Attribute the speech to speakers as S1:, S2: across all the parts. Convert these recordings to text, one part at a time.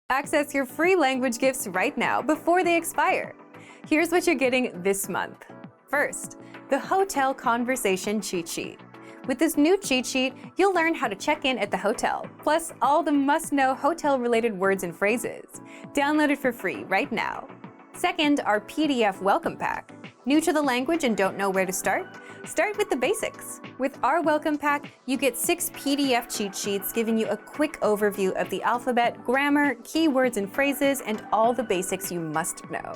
S1: Access your free language gifts right now before they expire. Here's what you're getting this month. First, the Hotel Conversation Cheat Sheet. With this new cheat sheet, you'll learn how to check in at the hotel, plus all the must-know hotel-related words and phrases. Download it for free right now. Second, our PDF welcome pack. New to the language and don't know where to start? Start with the basics. With our welcome pack, you get 6 PDF cheat sheets giving you a quick overview of the alphabet, grammar, keywords and phrases, and all the basics you must know.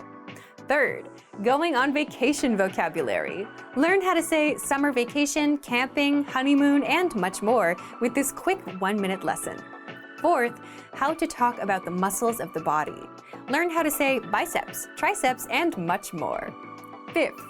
S1: Third, going on vacation vocabulary. Learn how to say summer vacation, camping, honeymoon, and much more with this quick 1-minute lesson. Fourth, how to talk about the muscles of the body. Learn how to say biceps, triceps, and much more. Fifth,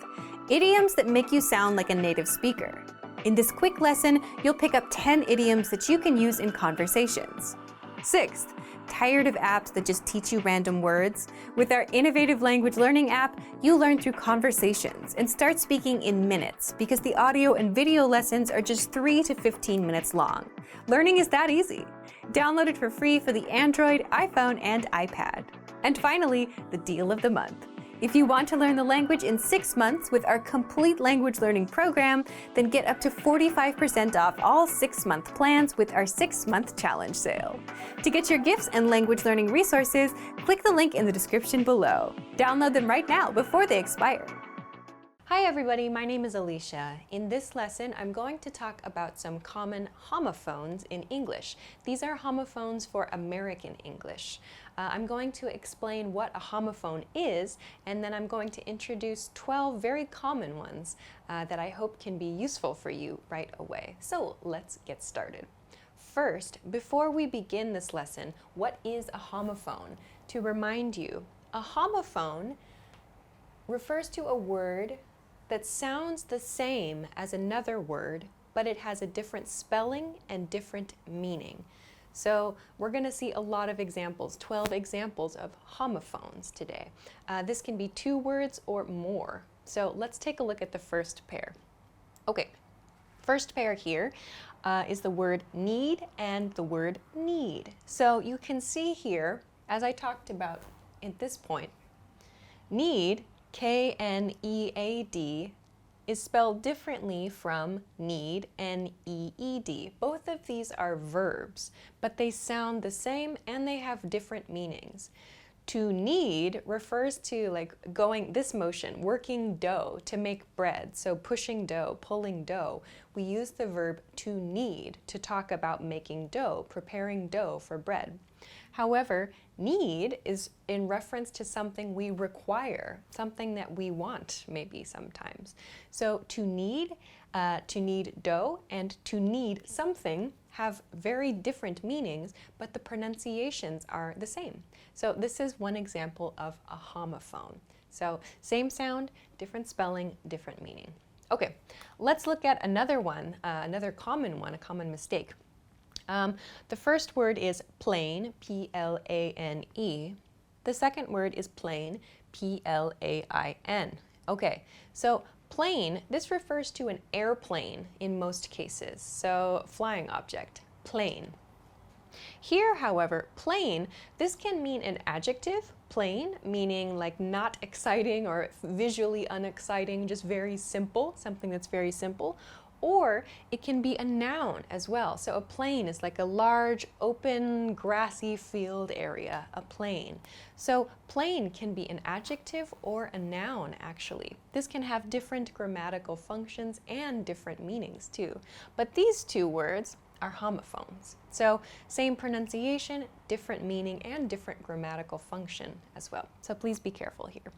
S1: idioms that make you sound like a native speaker. In this quick lesson, you'll pick up 10 idioms that you can use in conversations. Sixth, tired of apps that just teach you random words? With our innovative language learning app, you learn through conversations and start speaking in minutes because the audio and video lessons are just 3 to 15 minutes long. Learning is that easy. Download it for free for the Android, iPhone, and iPad. And finally, the deal of the month. If you want to learn the language in 6 months with our complete language learning program, then get up to 45% off all 6-month plans with our 6-month challenge sale. To get your gifts and language learning resources, click the link in the description below. Download them right now before they expire. Hi everybody, my name is Alicia. In this lesson, I'm going to talk about some common homophones in English. These are homophones for American English. I'm going to explain what a homophone is, and then I'm going to introduce 12 very common ones that I hope can be useful for you right away. So let's get started. First, before we begin this lesson, what is a homophone? To remind you, a homophone refers to a word that sounds the same as another word, but it has a different spelling and different meaning. So we're going to see a lot of examples, 12 examples of homophones today. This can be 2 words or more. So let's take a look at the first pair. Okay, first pair here is the word need and the word need. So you can see here, as I talked about at this point, need, K-N-E-A-D, is spelled differently from need, N-E-E-D. Both of these are verbs, but they sound the same and they have different meanings. To knead refers to like going this motion, working dough to make bread. So pushing dough, pulling dough. We use the verb to knead to talk about making dough, preparing dough for bread. However, need is in reference to something we require, something that we want maybe sometimes. So to knead dough and to knead something have very different meanings, but the pronunciations are the same. So this is one example of a homophone. So same sound, different spelling, different meaning. Okay, let's look at another one, another common one, a common mistake. The first word is plain, P-L-A-N-E. The second word is plain, P-L-A-I-N. Okay, so plane, this refers to an airplane in most cases, so flying object, plane. Here, however, plain, this can mean an adjective, plain, meaning like not exciting or visually unexciting, just very simple, something that's very simple. Or it can be a noun as well. So a plain is like a large, open, grassy field area, a plain. So plain can be an adjective or a noun, actually. This can have different grammatical functions and different meanings too. But these 2 words are homophones. So same pronunciation, different meaning, and different grammatical function as well. So please be careful here.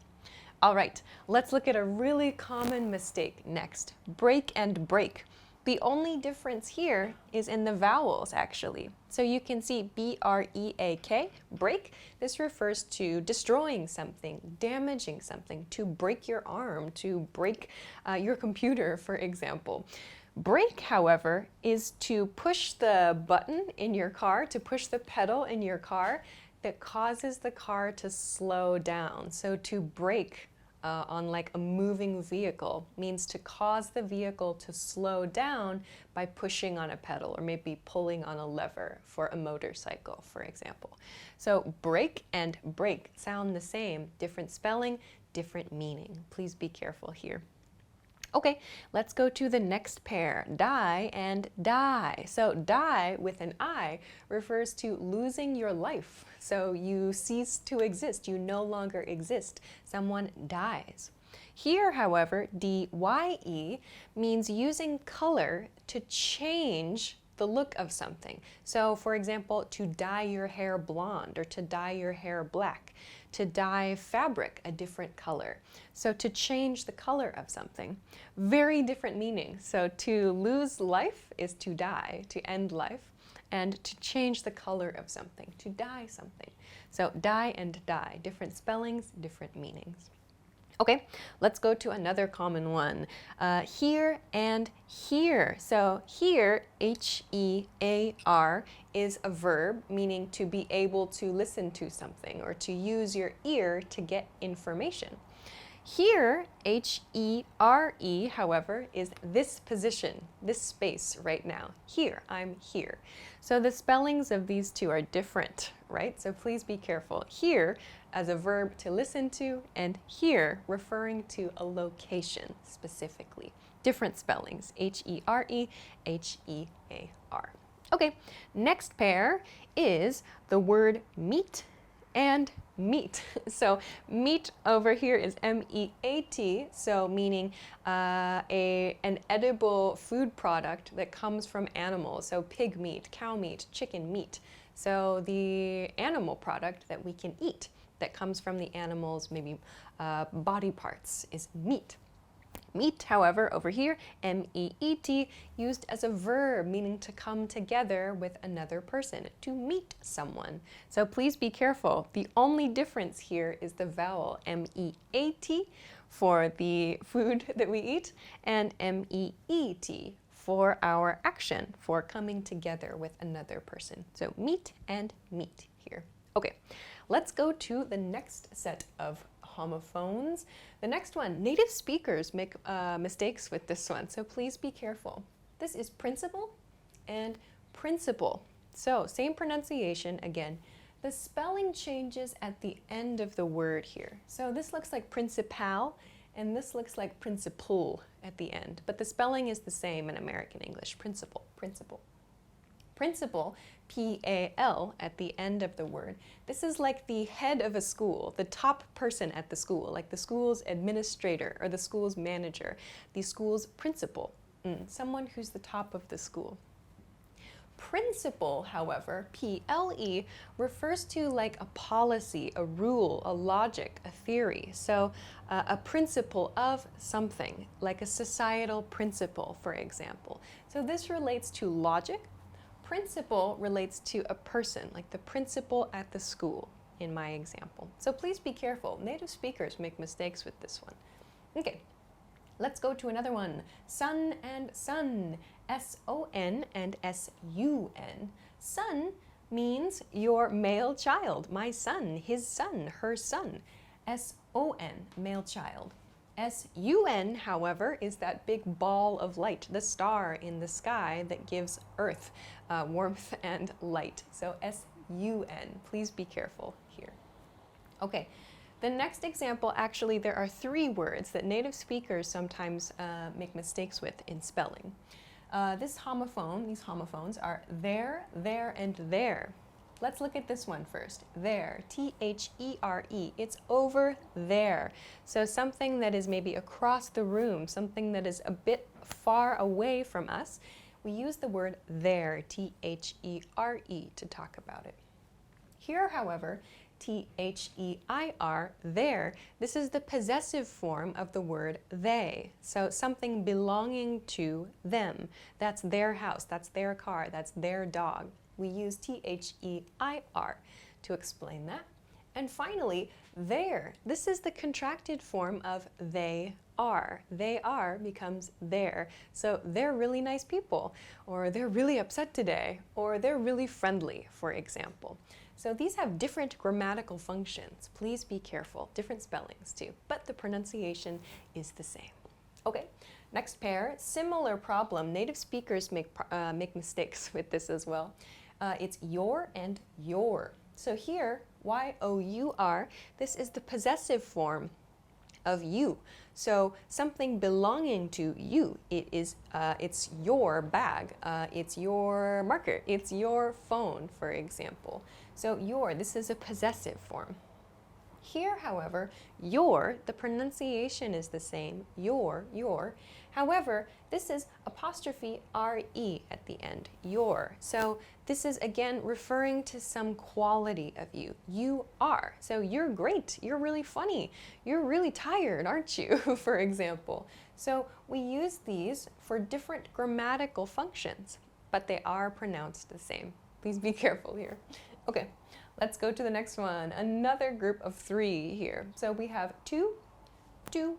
S1: All right, let's look at a really common mistake next, break and break. The only difference here is in the vowels, actually. So you can see B-R-E-A-K, break. This refers to destroying something, damaging something, to break your arm, to break your computer, for example. Brake, however, is to push the button in your car, to push the pedal in your car that causes the car to slow down. So to brake on like a moving vehicle means to cause the vehicle to slow down by pushing on a pedal or maybe pulling on a lever for a motorcycle, for example. So brake and brake sound the same, different spelling, different meaning. Please be careful here. Okay, let's go to the next pair, die and die. So die with an I refers to losing your life. So you cease to exist, you no longer exist. Someone dies. Here, however, D-Y-E means using color to change the look of something. So for example, to dye your hair blonde or to dye your hair black, to dye fabric a different color. So to change the color of something. Very different meaning. So to lose life is to die, to end life, and to change the color of something, to dye something. So die and die, different spellings, different meanings. Okay, let's go to another common one. Hear and hear. So hear, H-E-A-R, is a verb meaning to be able to listen to something or to use your ear to get information. Here, H-E-R-E, however, is this position, this space right now. Here, I'm here. So the spellings of these two are different, right? So please be careful. Here as a verb to listen to, and here referring to a location specifically. Different spellings, H-E-R-E, H-E-A-R. Okay, next pair is the word meat and meat. So meat over here is M-E-A-T, so meaning an edible food product that comes from animals. So pig meat, cow meat, chicken meat. So the animal product that we can eat that comes from the animal's maybe body parts is meat. Meet, however, over here, M-E-E-T, used as a verb, meaning to come together with another person, to meet someone. So please be careful. The only difference here is the vowel M-E-A-T for the food that we eat, and M-E-E-T for our action, for coming together with another person. So meet and meet here. Okay, let's go to the next set of homophones. The next one, native speakers make mistakes with this one, so please be careful. This is principle and principle. So same pronunciation again. The spelling changes at the end of the word here. So this looks like principal and this looks like principal at the end, but the spelling is the same in American English, principle, principle. Principal, P-A-L, at the end of the word. This is like the head of a school, the top person at the school, like the school's administrator or the school's manager, the school's principal, someone who's the top of the school. Principle, however, P-L-E, refers to like a policy, a rule, a logic, a theory. So a principle of something, like a societal principle, for example. So this relates to logic. Principal relates to a person, like the principal at the school, in my example. So please be careful. Native speakers make mistakes with this one. Okay, let's go to another one. Son and son, S-O-N and S-U-N. Son means your male child, my son, his son, her son. S-O-N, male child. S-U-N, however, is that big ball of light, the star in the sky that gives Earth warmth and light. So S-U-N, please be careful here. Okay, the next example, actually there are three words that native speakers sometimes make mistakes with in spelling. These homophones are there, and there. Let's look at this one first. There, T-H-E-R-E, it's over there. So something that is maybe across the room, something that is a bit far away from us, we use the word there, T-H-E-R-E, to talk about it. Here, however, T-H-E-I-R, there, this is the possessive form of the word they. So something belonging to them. That's their house, that's their car, that's their dog. We use T-H-E-I-R to explain that. And finally, there. This is the contracted form of they are. They are becomes there. So they're really nice people, or they're really upset today, or they're really friendly, for example. So these have different grammatical functions. Please be careful. Different spellings too, but the pronunciation is the same. Okay, next pair, similar problem. Native speakers make mistakes with this as well. It's your and your. So here, Y-O-U-R, this is the possessive form of you. So something belonging to you. It's your bag, it's your marker, it's your phone, for example. So your, this is a possessive form. Here, however, your, the pronunciation is the same, your. However, this is apostrophe R-E at the end, your. So this is again referring to some quality of you. You are. So you're great, you're really funny, you're really tired, aren't you, for example. So we use these for different grammatical functions, but they are pronounced the same. Please be careful here. Okay, let's go to the next one. Another group of three here. So we have two,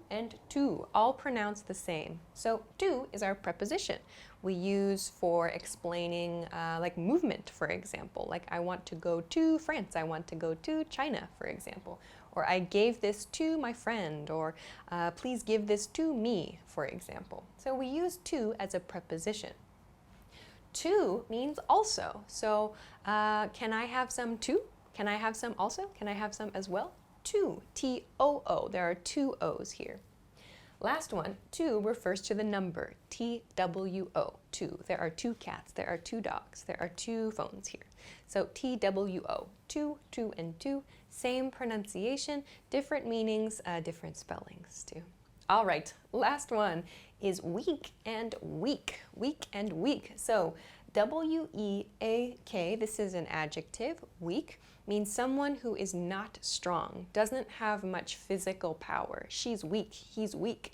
S1: and two, all pronounced the same. So to is our preposition we use for explaining like movement, for example. Like I want to go to France, I want to go to China, for example. Or I gave this to my friend, or please give this to me, for example. So we use to as a preposition. To means also. So can I have some too? Can I have some also? Can I have some as well? Two, T-O-O. There are two O's here. Last one, two refers to the number, T-W-O, two. There are two cats, there are two dogs, there are two phones here. So T-W-O, two, and two, same pronunciation, different meanings, different spellings too. All right, last one is weak and weak, So W-E-A-K, this is an adjective, weak, means someone who is not strong, doesn't have much physical power. She's weak, he's weak.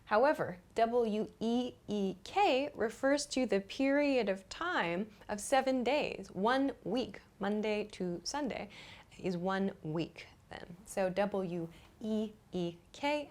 S1: However, W-E-E-K refers to the period of time of 7 days. 1 week, Monday to Sunday, is 1 week then. So W-E-E-K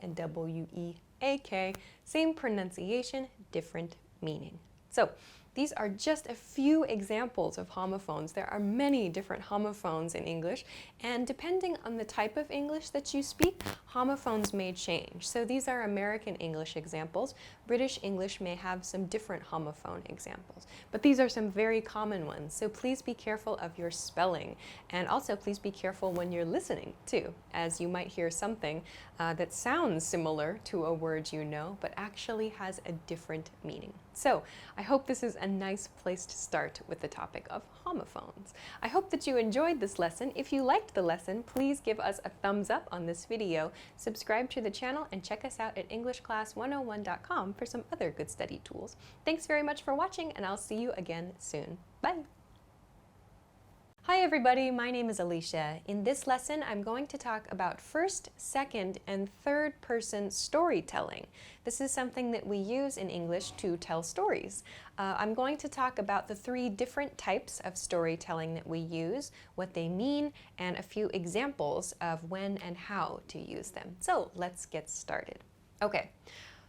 S1: and W-E-A-K, same pronunciation, different meaning. So these are just a few examples of homophones. There are many different homophones in English, and depending on the type of English that you speak, homophones may change. So these are American English examples. British English may have some different homophone examples, but these are some very common ones. So please be careful of your spelling, and also please be careful when you're listening too, as you might hear something that sounds similar to a word you know, but actually has a different meaning. So I hope this is a nice place to start with the topic of homophones. I hope that you enjoyed this lesson. If you liked the lesson, please give us a thumbs up on this video, subscribe to the channel, and check us out at EnglishClass101.com for some other good study tools. Thanks very much for watching, and I'll see you again soon. Bye! Hi everybody, my name is Alicia. In this lesson, I'm going to talk about first, second, and third person storytelling. This is something that we use in English to tell stories. I'm going to talk about the 3 different types of storytelling that we use, what they mean, and a few examples of when and how to use them. So let's get started. Okay.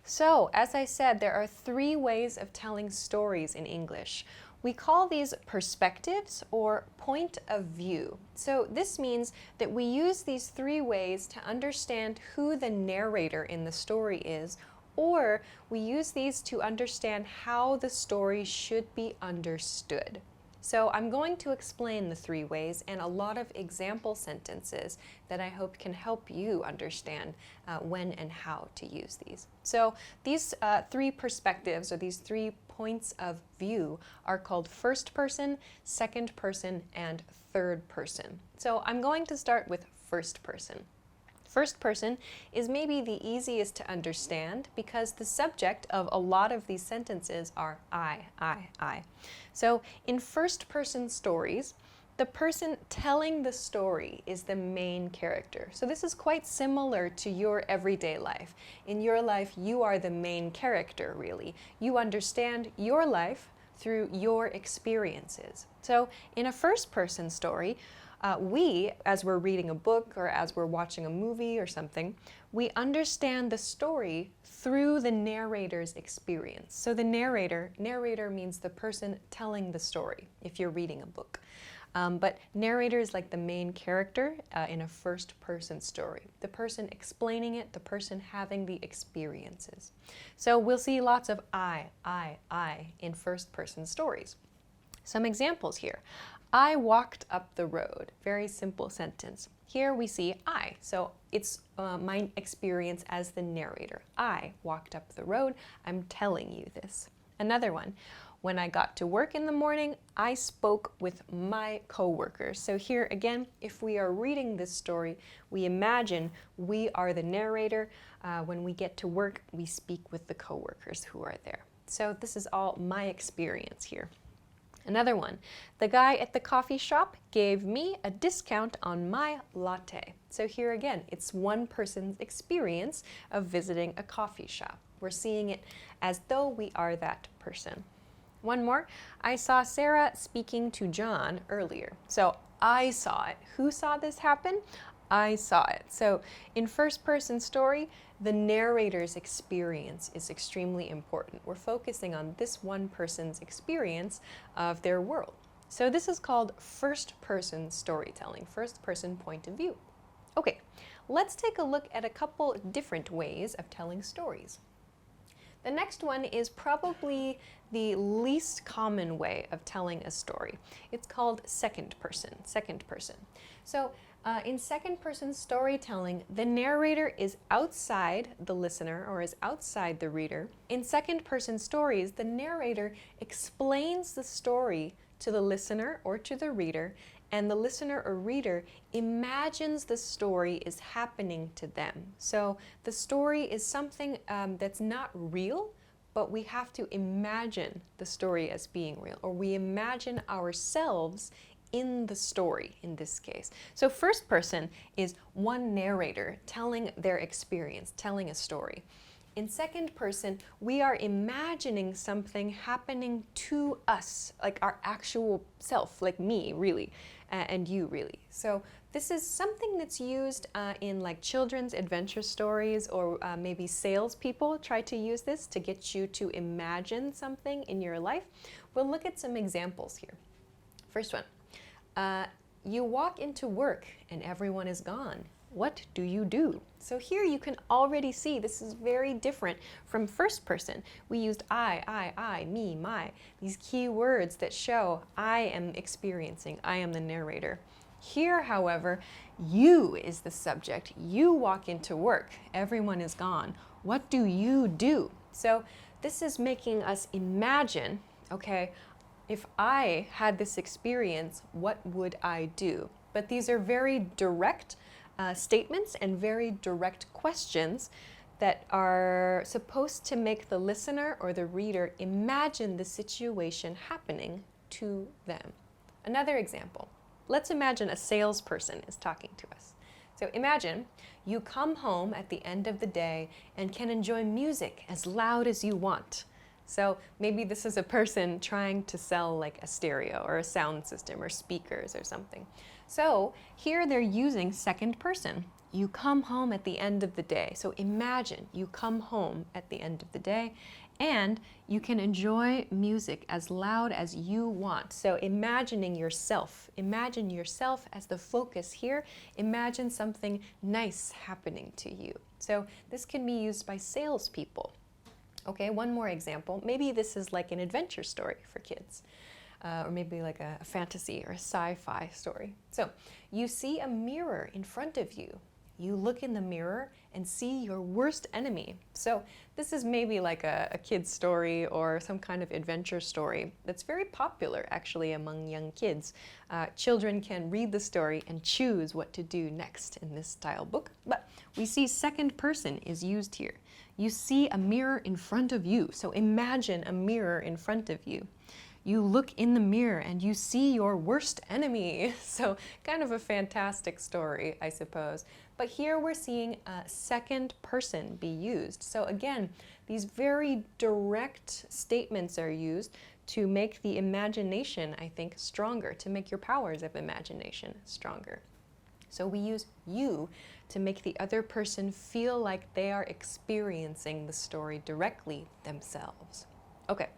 S1: So, as I said, there are 3 ways of telling stories in English. We call these perspectives or point of view. So this means that we use these 3 ways to understand who the narrator in the story is, or we use these to understand how the story should be understood. So I'm going to explain the 3 ways and a lot of example sentences that I hope can help you understand when and how to use these. So these 3 perspectives, or these 3 points of view, are called first person, second person, and third person. So I'm going to start with first person. First person is maybe the easiest to understand because the subject of a lot of these sentences are I. So in first person stories, the person telling the story is the main character. So this is quite similar to your everyday life. In your life, you are the main character, really. You understand your life through your experiences. So in a first person story, we, as we're reading a book or as we're watching a movie or something, we understand the story through the narrator's experience. So the narrator means the person telling the story if you're reading a book. But narrator is like the main character in a first-person story. The person explaining it, the person having the experiences. So we'll see lots of I in first-person stories. Some examples here. I walked up the road. Very simple sentence. Here we see I, so it's my experience as the narrator. I walked up the road. I'm telling you this. Another one. When I got to work in the morning, I spoke with my coworkers. So here again, if we are reading this story, we imagine we are the narrator. When we get to work, we speak with the coworkers who are there. So this is all my experience here. Another one, the guy at the coffee shop gave me a discount on my latte. So here again, it's one person's experience of visiting a coffee shop. We're seeing it as though we are that person. One more, I saw Sarah speaking to John earlier. So I saw it. Who saw this happen? I saw it. So in first-person story, the narrator's experience is extremely important. We're focusing on this one person's experience of their world. So this is called first-person storytelling, first-person point of view. Okay, let's take a look at a couple different ways of telling stories. The next one is probably the least common way of telling a story. It's called second person. So in second-person storytelling, the narrator is outside the listener or is outside the reader. In second-person stories, the narrator explains the story to the listener or to the reader, and the listener or reader imagines the story is happening to them. So the story is something that's not real, but we have to imagine the story as being real, or we imagine ourselves in the story in this case. So first person is one narrator telling their experience, telling a story. In second person, we are imagining something happening to us, like our actual self, like me really, and you really. So this is something that's used in like children's adventure stories, or maybe salespeople try to use this to get you to imagine something in your life. We'll look at some examples here. First one. You walk into work and everyone is gone. What do you do? So here you can already see this is very different from first person. We used I, me, my, these key words that show I am experiencing, I am the narrator. Here, however, you is the subject. You walk into work, everyone is gone. What do you do? So this is making us imagine, okay, if I had this experience, what would I do? But these are very direct statements and very direct questions that are supposed to make the listener or the reader imagine the situation happening to them. Another example. Let's imagine a salesperson is talking to us. So imagine you come home at the end of the day and can enjoy music as loud as you want. So maybe this is a person trying to sell like a stereo or a sound system or speakers or something. So here they're using second person. You come home at the end of the day. So imagine you come home at the end of the day and you can enjoy music as loud as you want. So imagine yourself as the focus here. Imagine something nice happening to you. So this can be used by salespeople. Okay, one more example. Maybe this is like an adventure story for kids, or maybe like a fantasy or a sci-fi story. So you see a mirror in front of you. You look in the mirror and see your worst enemy. So this is maybe like a kid's story or some kind of adventure story that's very popular actually among young kids. Children can read the story and choose what to do next in this style book. But we see second person is used here. You see a mirror in front of you. So imagine a mirror in front of you. You look in the mirror and you see your worst enemy. So kind of a fantastic story, I suppose. But here we're seeing a second person be used. So again, these very direct statements are used to make the imagination, I think, stronger, to make your powers of imagination stronger. So we use you to make the other person feel like they are experiencing the story directly themselves. Okay.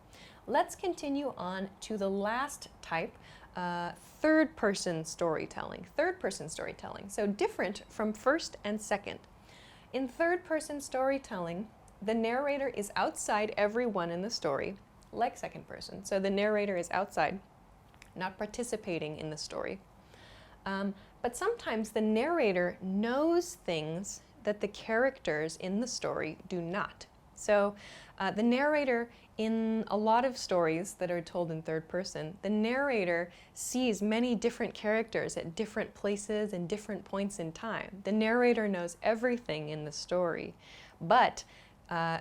S1: Let's continue on to the last type
S2: third-person storytelling. Third-person storytelling, so different from first and second. In third-person storytelling, the narrator is outside everyone in the story, like second person. So the narrator is outside, not participating in the story. But sometimes the narrator knows things that the characters in the story do not. So the narrator, in a lot of stories that are told in third person, the narrator sees many different characters at different places and different points in time. The narrator knows everything in the story, but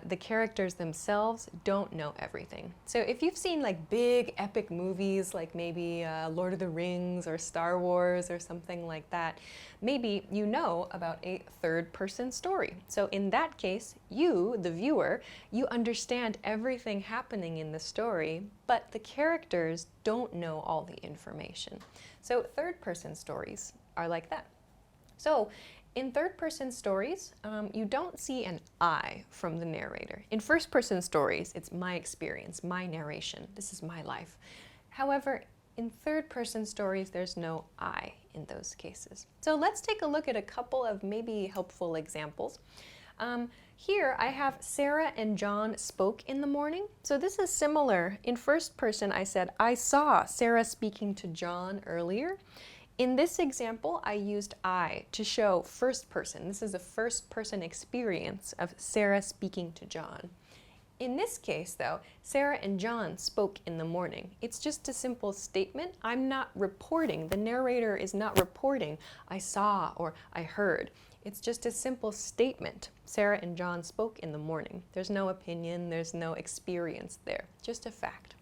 S2: the characters themselves don't know everything. So if you've seen like big epic movies like maybe Lord of the Rings or Star Wars or something like that, maybe you know about a third-person story. So in that case, you, the viewer, you understand everything happening in the story, but the characters don't know all the information. So third-person stories are like that. So in third-person stories, you don't see an I from the narrator. In first-person stories, it's my experience, my narration. This is my life. However, in third-person stories, there's no I in those cases. So let's take a look at a couple of maybe helpful examples. Here I have Sarah and John spoke in the morning. So this is similar. In first person, I said, I saw Sarah speaking to John earlier. In this example, I used I to show first person. This is a first person experience of Sarah speaking to John. In this case, though, Sarah and John spoke in the morning. It's just a simple statement. I'm not reporting. The narrator is not reporting, I saw or I heard. It's just a simple statement. Sarah and John spoke in the morning. There's no opinion, there's no experience there, just a fact.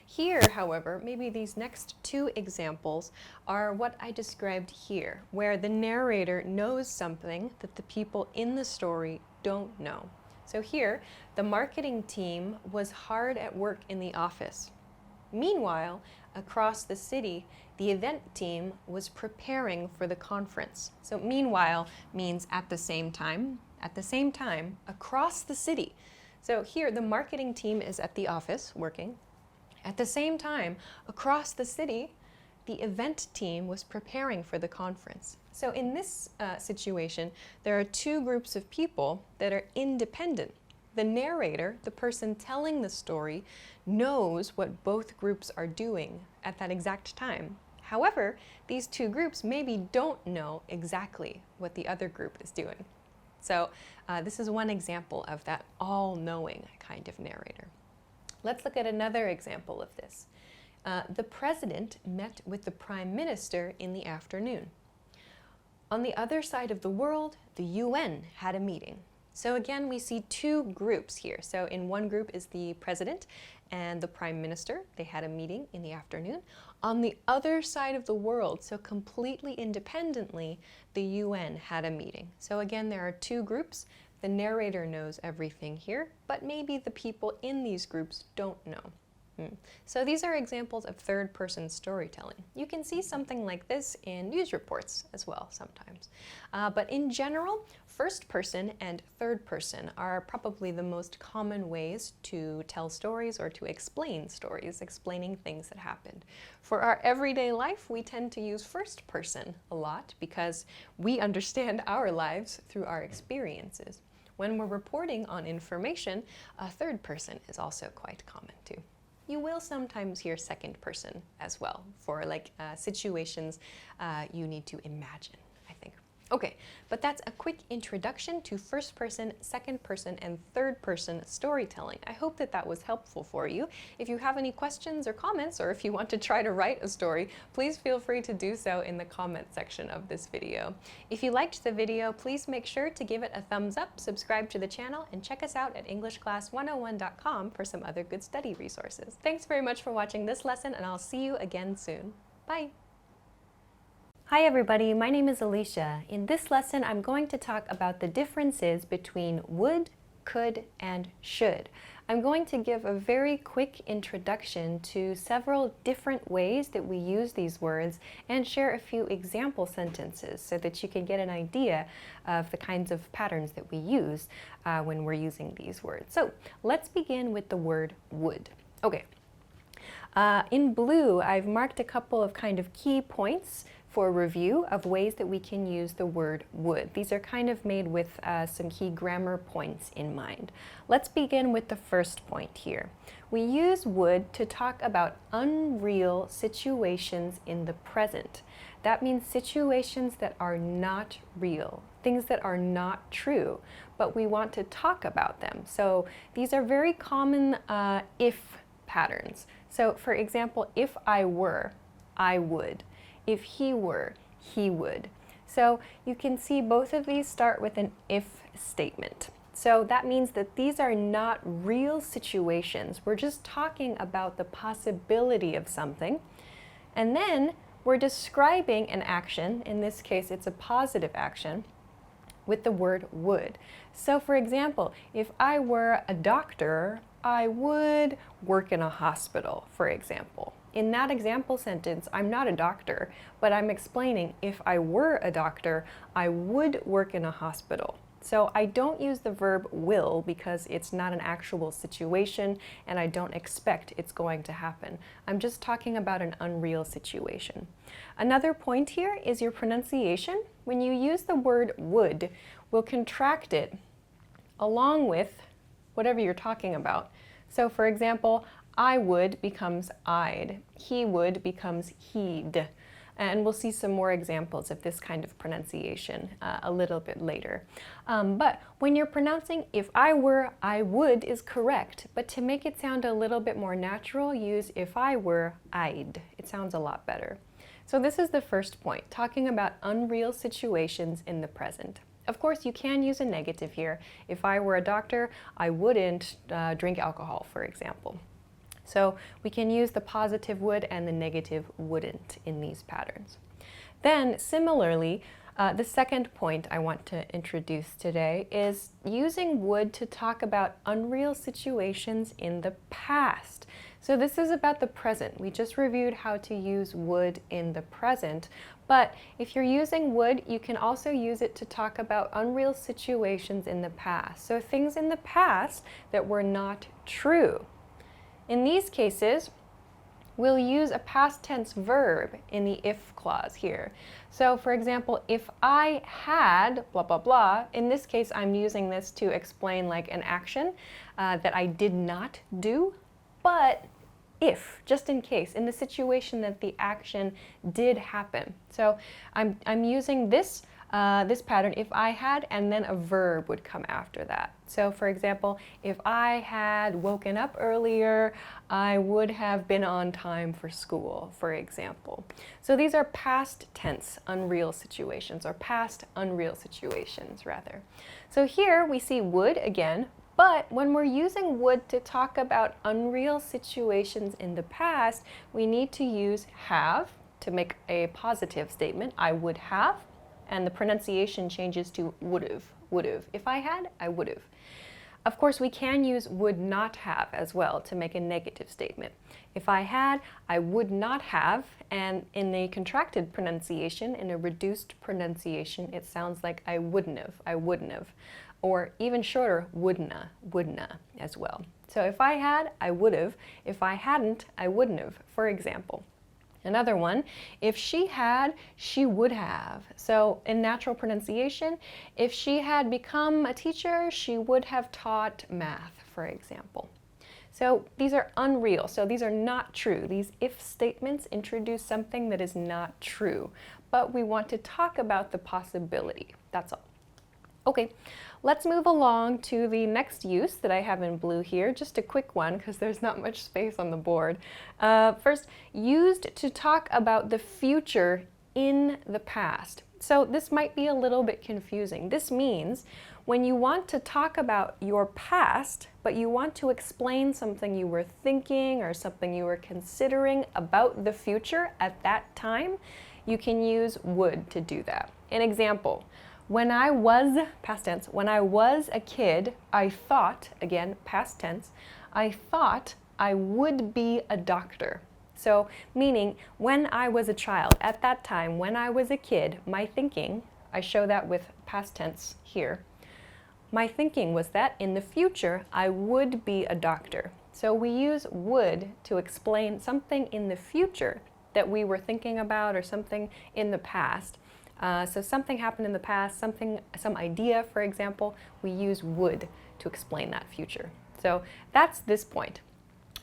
S2: Here, however, maybe these next two examples are what I described here, where the narrator knows something that the people in the story don't know. So here, the marketing team was hard at work in the office. Meanwhile, across the city, the event team was preparing for the conference. So meanwhile means at the same time, across the city. So here, the marketing team is at the office working. At the same time, across the city, the event team was preparing for the conference. So in this situation, there are two groups of people that are independent. The narrator, the person telling the story, knows what both groups are doing at that exact time. However, these two groups maybe don't know exactly what the other group is doing. So this is one example of that all-knowing kind of narrator. Let's look at another example of this. The president met with the prime minister in the afternoon. On the other side of the world, the UN had a meeting. So again, we see two groups here. So in one group is the president and the prime minister. They had a meeting in the afternoon. On the other side of the world, so completely independently, the UN had a meeting. So again, there are two groups. The narrator knows everything here, but maybe the people in these groups don't know. So these are examples of third-person storytelling. You can see something like this in news reports as well sometimes. But in general, first person and third person are probably the most common ways to tell stories or to explain stories, explaining things that happened. For our everyday life, we tend to use first person a lot because we understand our lives through our experiences. When we're reporting on information, a third person is also quite common too. You will sometimes hear second person as well for like situations you need to imagine, I think. Okay, but that's a quick introduction to first person, second person, and third person storytelling. I hope that that was helpful for you. If you have any questions or comments, or if you want to try to write a story, please feel free to do so in the comment section of this video. If you liked the video, please make sure to give it a thumbs up, subscribe to the channel, and check us out at EnglishClass101.com for some other good study resources. Thanks very much for watching this lesson, and I'll see you again soon. Bye! Hi everybody, my name is Alicia. In this lesson, I'm going to talk about the differences between would, could, and should. I'm going to give a very quick introduction to several different ways that we use these words and share a few example sentences so that you can get an idea of the kinds of patterns that we use when we're using these words. So let's begin with the word would. Okay. In blue, I've marked a couple of kind of key points for review of ways that we can use the word would. These are kind of made with some key grammar points in mind. Let's begin with the first point here. We use would to talk about unreal situations in the present. That means situations that are not real, things that are not true, but we want to talk about them. So these are very common if patterns. So for example, if I were, I would. If he were, he would. So you can see both of these start with an if statement. So that means that these are not real situations. We're just talking about the possibility of something. And then we're describing an action. In this case, it's a positive action with the word would. So for example, if I were a doctor, I would work in a hospital, for example. In that example sentence, I'm not a doctor, but I'm explaining if I were a doctor, I would work in a hospital. So I don't use the verb will because it's not an actual situation and I don't expect it's going to happen. I'm just talking about an unreal situation. Another point here is your pronunciation. When you use the word would, we'll contract it along with whatever you're talking about. So for example, I would becomes I'd, he would becomes he'd. And we'll see some more examples of this kind of pronunciation a little bit later. But when you're pronouncing if I were, I would is correct, but to make it sound a little bit more natural, use if I were, I'd. It sounds a lot better. So this is the first point, talking about unreal situations in the present. Of course, you can use a negative here. If I were a doctor, I wouldn't drink alcohol, for example. So we can use the positive would and the negative wouldn't in these patterns. Then similarly, the second point I want to introduce today is using would to talk about unreal situations in the past. So this is about the present. We just reviewed how to use would in the present, but if you're using would, you can also use it to talk about unreal situations in the past. So things in the past that were not true. In these cases, we'll use a past tense verb in the if clause here. So for example, if I had blah, blah, blah, in this case, I'm using this to explain like an action that I did not do, but if, just in case, in the situation that the action did happen. So I'm using this pattern, if I had, and then a verb would come after that. So for example, if I had woken up earlier, I would have been on time for school, for example. So these are past tense unreal situations, or past unreal situations, rather. So here we see would again, but when we're using would to talk about unreal situations in the past, we need to use have to make a positive statement. I would have. And the pronunciation changes to would've, would've. If I had, I would've. Of course, we can use would not have as well to make a negative statement. If I had, I would not have, and in the contracted pronunciation, in a reduced pronunciation, it sounds like I wouldn't have. Or even shorter, wouldna, wouldna as well. So if I had, I would've. If I hadn't, I wouldn't have, for example. Another one, if she had, she would have. So in natural pronunciation, if she had become a teacher, she would have taught math, for example. So these are unreal, so these are not true. These if statements introduce something that is not true, but we want to talk about the possibility, that's all. Okay, let's move along to the next use that I have in blue here, just a quick one because there's not much space on the board. First, used to talk about the future in the past. So this might be a little bit confusing. This means when you want to talk about your past, but you want to explain something you were thinking or something you were considering about the future at that time, you can use would to do that. An example. When I was, past tense, when I was a kid, I thought, again, past tense, I thought I would be a doctor. So, meaning, when I was a child, at that time, when I was a kid, my thinking, I show that with past tense here, my thinking was that in the future, I would be a doctor. So we use would to explain something in the future that we were thinking about or something in the past. So something happened in the past, some idea, for example, we use would to explain that future. So that's this point.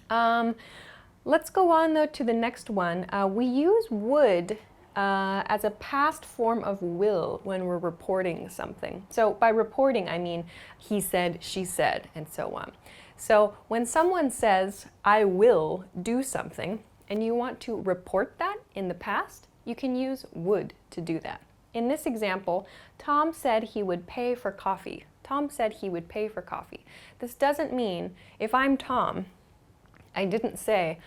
S2: Let's go on though to the next one. We use would as a past form of will when we're reporting something. So by reporting, I mean he said, she said, and so on. So when someone says, I will do something, and you want to report that in the past, you can use would to do that. In this example, Tom said he would pay for coffee. Tom said he would pay for coffee. This doesn't mean, if I'm Tom, I didn't say,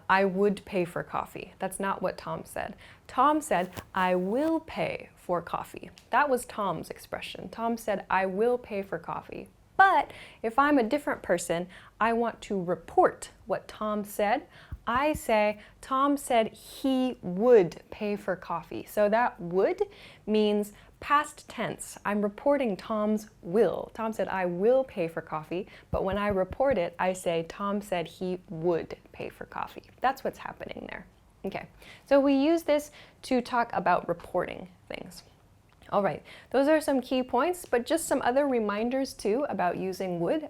S2: I would pay for coffee. That's not what Tom said. Tom said, I will pay for coffee. That was Tom's expression. Tom said, I will pay for coffee. But if I'm a different person, I want to report what Tom said. I say, Tom said he would pay for coffee. So that would means past tense. I'm reporting Tom's will. Tom said, I will pay for coffee. But when I report it, I say, Tom said he would pay for coffee. That's what's happening there. Okay, so we use this to talk about reporting things. All right, those are some key points, but just some other reminders too about using would.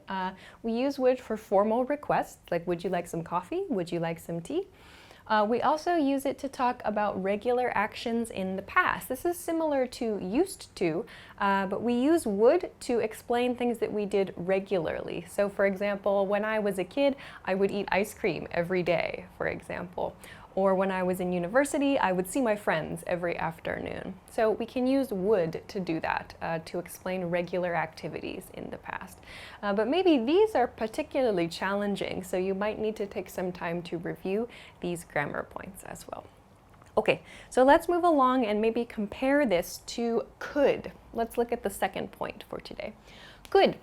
S2: We use would for formal requests, like would you like some coffee? Would you like some tea? We also use it to talk about regular actions in the past. This is similar to used to, but we use would to explain things that we did regularly. So for example, when I was a kid, I would eat ice cream every day, for example. Or when I was in university, I would see my friends every afternoon. So we can use would to do that, to explain regular activities in the past. But maybe these are particularly challenging, so you might need to take some time to review these grammar points as well. Okay, so let's move along and maybe compare this to could. Let's look at the second point for today. Could.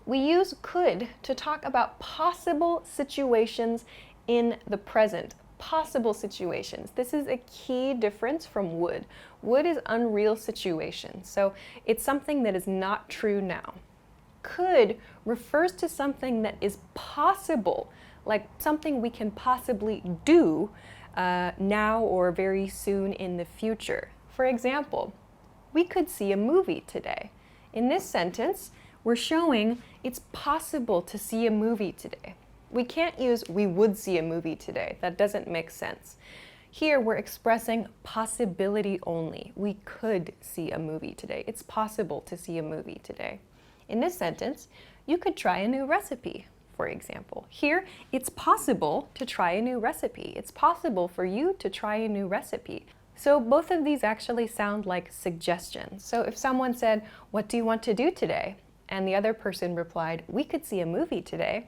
S2: We use could to talk about possible situations in the present. Possible situations. This is a key difference from would. Would is unreal situation, so it's something that is not true now. Could refers to something that is possible, like something we can possibly do now or very soon in the future. For example, we could see a movie today. In this sentence, we're showing it's possible to see a movie today. We can't use we would see a movie today. That doesn't make sense. Here we're expressing possibility only. We could see a movie today. It's possible to see a movie today. In this sentence, you could try a new recipe, for example. Here, it's possible to try a new recipe. It's possible for you to try a new recipe. So both of these actually sound like suggestions. So if someone said, what do you want to do today? And the other person replied, we could see a movie today.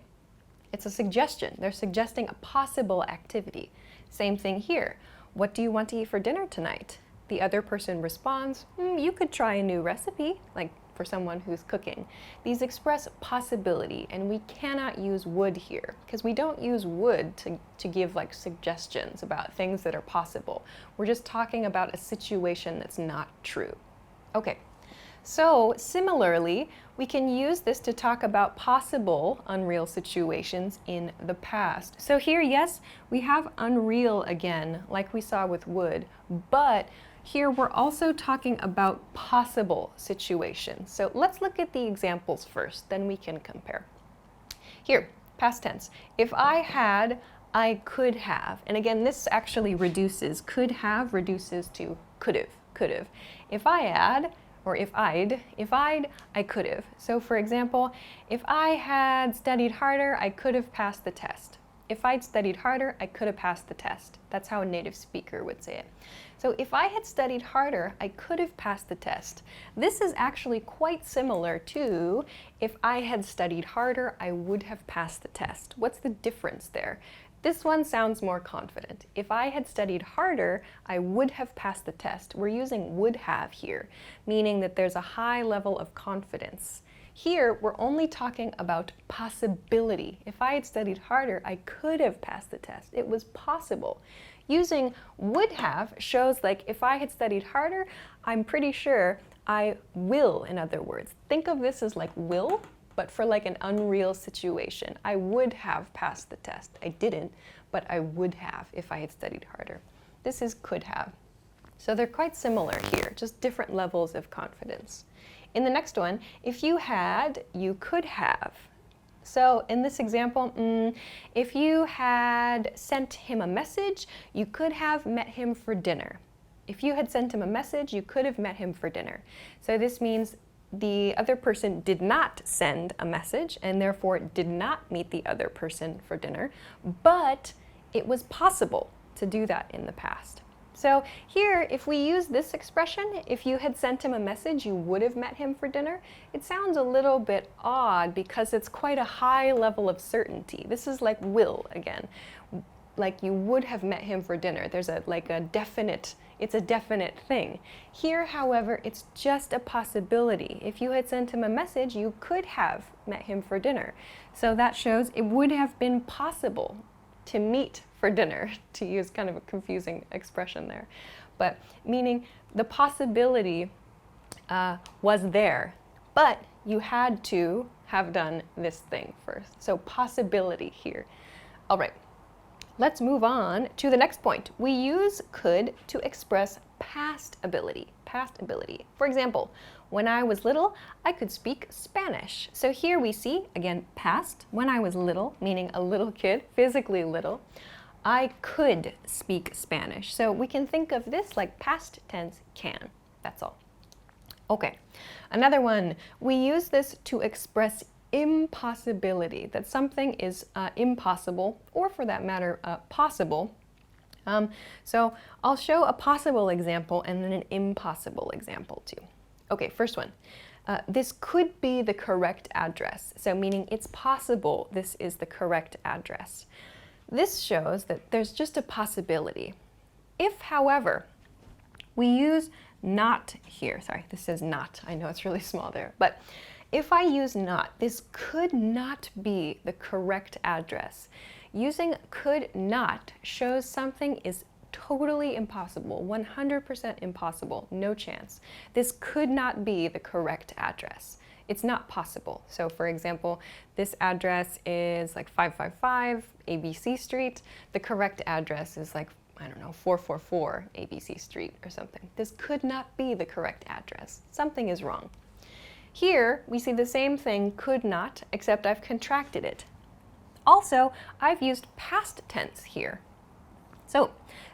S2: It's a suggestion. They're suggesting a possible activity. Same thing here. What do you want to eat for dinner tonight? The other person responds, you could try a new recipe, like for someone who's cooking. These express possibility, and we cannot use would here, because we don't use would to give like suggestions about things that are possible. We're just talking about a situation that's not true. Okay. So similarly, we can use this to talk about possible unreal situations in the past. So here, yes, we have unreal again, like we saw with would, but here we're also talking about possible situations. So let's look at the examples first, then we can compare. Here, past tense. If I had, I could have. And again, this actually reduces, could have reduces to could have. If I had, or if I'd, I could have. So for example, if I had studied harder, I could have passed the test. If I'd studied harder, I could have passed the test. That's how a native speaker would say it. So if I had studied harder, I could have passed the test. This is actually quite similar to if I had studied harder, I would have passed the test. What's the difference there? This one sounds more confident. If I had studied harder, I would have passed the test. We're using would have here, meaning that there's a high level of confidence. Here, we're only talking about possibility. If I had studied harder, I could have passed the test. It was possible. Using would have shows like if I had studied harder, I'm pretty sure I will, in other words. Think of this as like will, but for like an unreal situation. I would have passed the test. I didn't, but I would have if I had studied harder. This is could have. So they're quite similar here, just different levels of confidence. In the next one, if you had, you could have. So in this example, if you had sent him a message, you could have met him for dinner. If you had sent him a message, you could have met him for dinner. So this means the other person did not send a message and therefore did not meet the other person for dinner, but it was possible to do that in the past. So here, if we use this expression, if you had sent him a message, you would have met him for dinner, it sounds a little bit odd because it's quite a high level of certainty. This is like will again. Like you would have met him for dinner. There's it's a definite thing. Here, however, it's just a possibility. If you had sent him a message, you could have met him for dinner. So that shows it would have been possible to meet for dinner, to use kind of a confusing expression there. But meaning the possibility was there, but you had to have done this thing first. So possibility here. All right. Let's move on to the next point. We use could to express past ability. Past ability. For example, when I was little, I could speak Spanish. So here we see, again, past. When I was little, meaning a little kid, physically little, I could speak Spanish. So we can think of this like past tense can. That's all. Okay. Another one. We use this to express impossibility, that something is impossible, or for that matter, possible. So I'll show a possible example and then an impossible example too. Okay, first one. This could be the correct address. So meaning it's possible this is the correct address. This shows that there's just a possibility. If, however, we use not here, sorry, this says not. I know it's really small there, but if I use not, this could not be the correct address. Using could not shows something is totally impossible, 100% impossible, no chance. This could not be the correct address. It's not possible. So for example, this address is like 555 ABC Street. The correct address is like, I don't know, 444 ABC Street or something. This could not be the correct address. Something is wrong. Here, we see the same thing, could not, except I've contracted it. Also, I've used past tense here. So,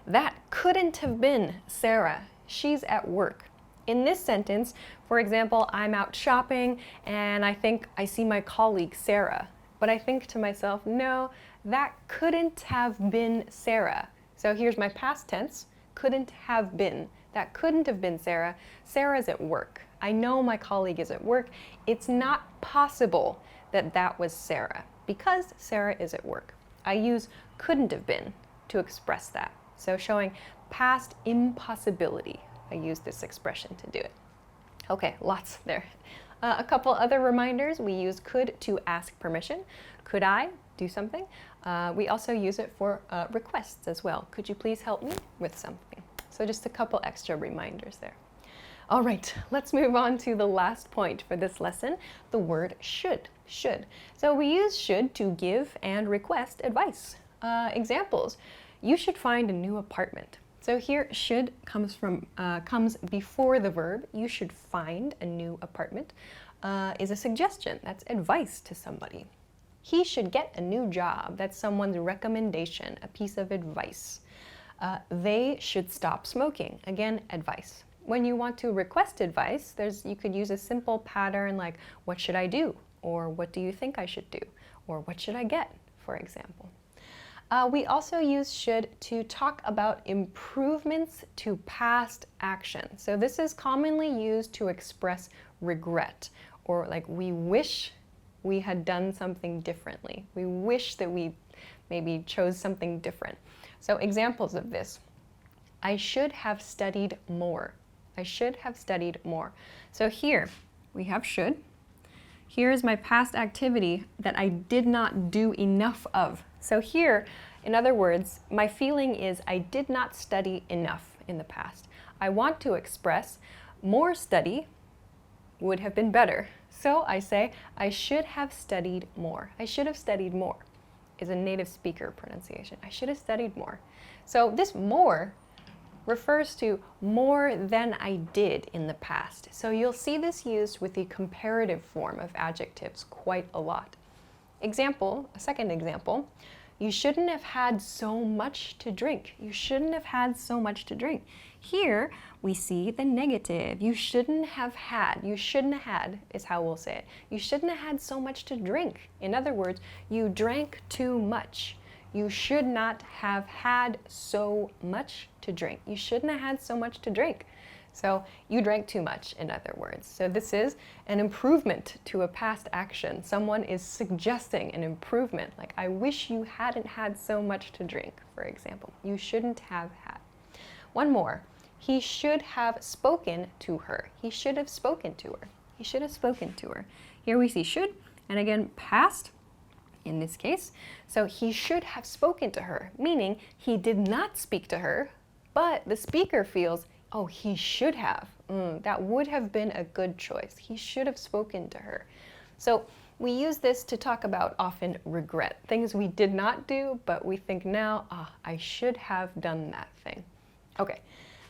S2: that couldn't have been Sarah. She's at work. In this sentence, for example, I'm out shopping and I think I see my colleague Sarah. But I think to myself, no, that couldn't have been Sarah. So here's my past tense, couldn't have been. That couldn't have been Sarah. Sarah's at work. I know my colleague is at work. It's not possible that that was Sarah because Sarah is at work. I use couldn't have been to express that. So showing past impossibility. I use this expression to do it. Okay, lots there. A couple other reminders. We use could to ask permission. Could I do something? We also use it for requests as well. Could you please help me with something? So just a couple extra reminders there. All right, let's move on to the last point for this lesson, the word should. Should. So we use should to give and request advice. Examples, you should find a new apartment. So here, should comes before the verb. You should find a new apartment is a suggestion. That's advice to somebody. He should get a new job. That's someone's recommendation, a piece of advice. They should stop smoking. Again, advice. When you want to request advice, you could use a simple pattern like, what should I do? Or what do you think I should do? Or what should I get, for example. We also use should to talk about improvements to past action. So this is commonly used to express regret, or like we wish we had done something differently. We wish that we maybe chose something different. So examples of this, I should have studied more. I should have studied more. So here we have should. Here is my past activity that I did not do enough of. So here, in other words, my feeling is I did not study enough in the past. I want to express more study would have been better. So I say, I should have studied more. I should have studied more is a native speaker pronunciation. I should have studied more. So this more refers to more than I did in the past. So you'll see this used with the comparative form of adjectives quite a lot. Example, a second example, you shouldn't have had so much to drink. You shouldn't have had so much to drink. Here we see the negative. You shouldn't have had. You shouldn't have had is how we'll say it. You shouldn't have had so much to drink. In other words, you drank too much. You should not have had so much to drink. You shouldn't have had so much to drink. So you drank too much, in other words. So this is an improvement to a past action. Someone is suggesting an improvement, like I wish you hadn't had so much to drink, for example. You shouldn't have had. One more. He should have spoken to her. He should have spoken to her. He should have spoken to her. Here we see should, and again past in this case. So he should have spoken to her, meaning he did not speak to her, but the speaker feels, oh, he should have. That would have been a good choice. He should have spoken to her. So we use this to talk about often regret, things we did not do, but we think now, I should have done that thing. Okay,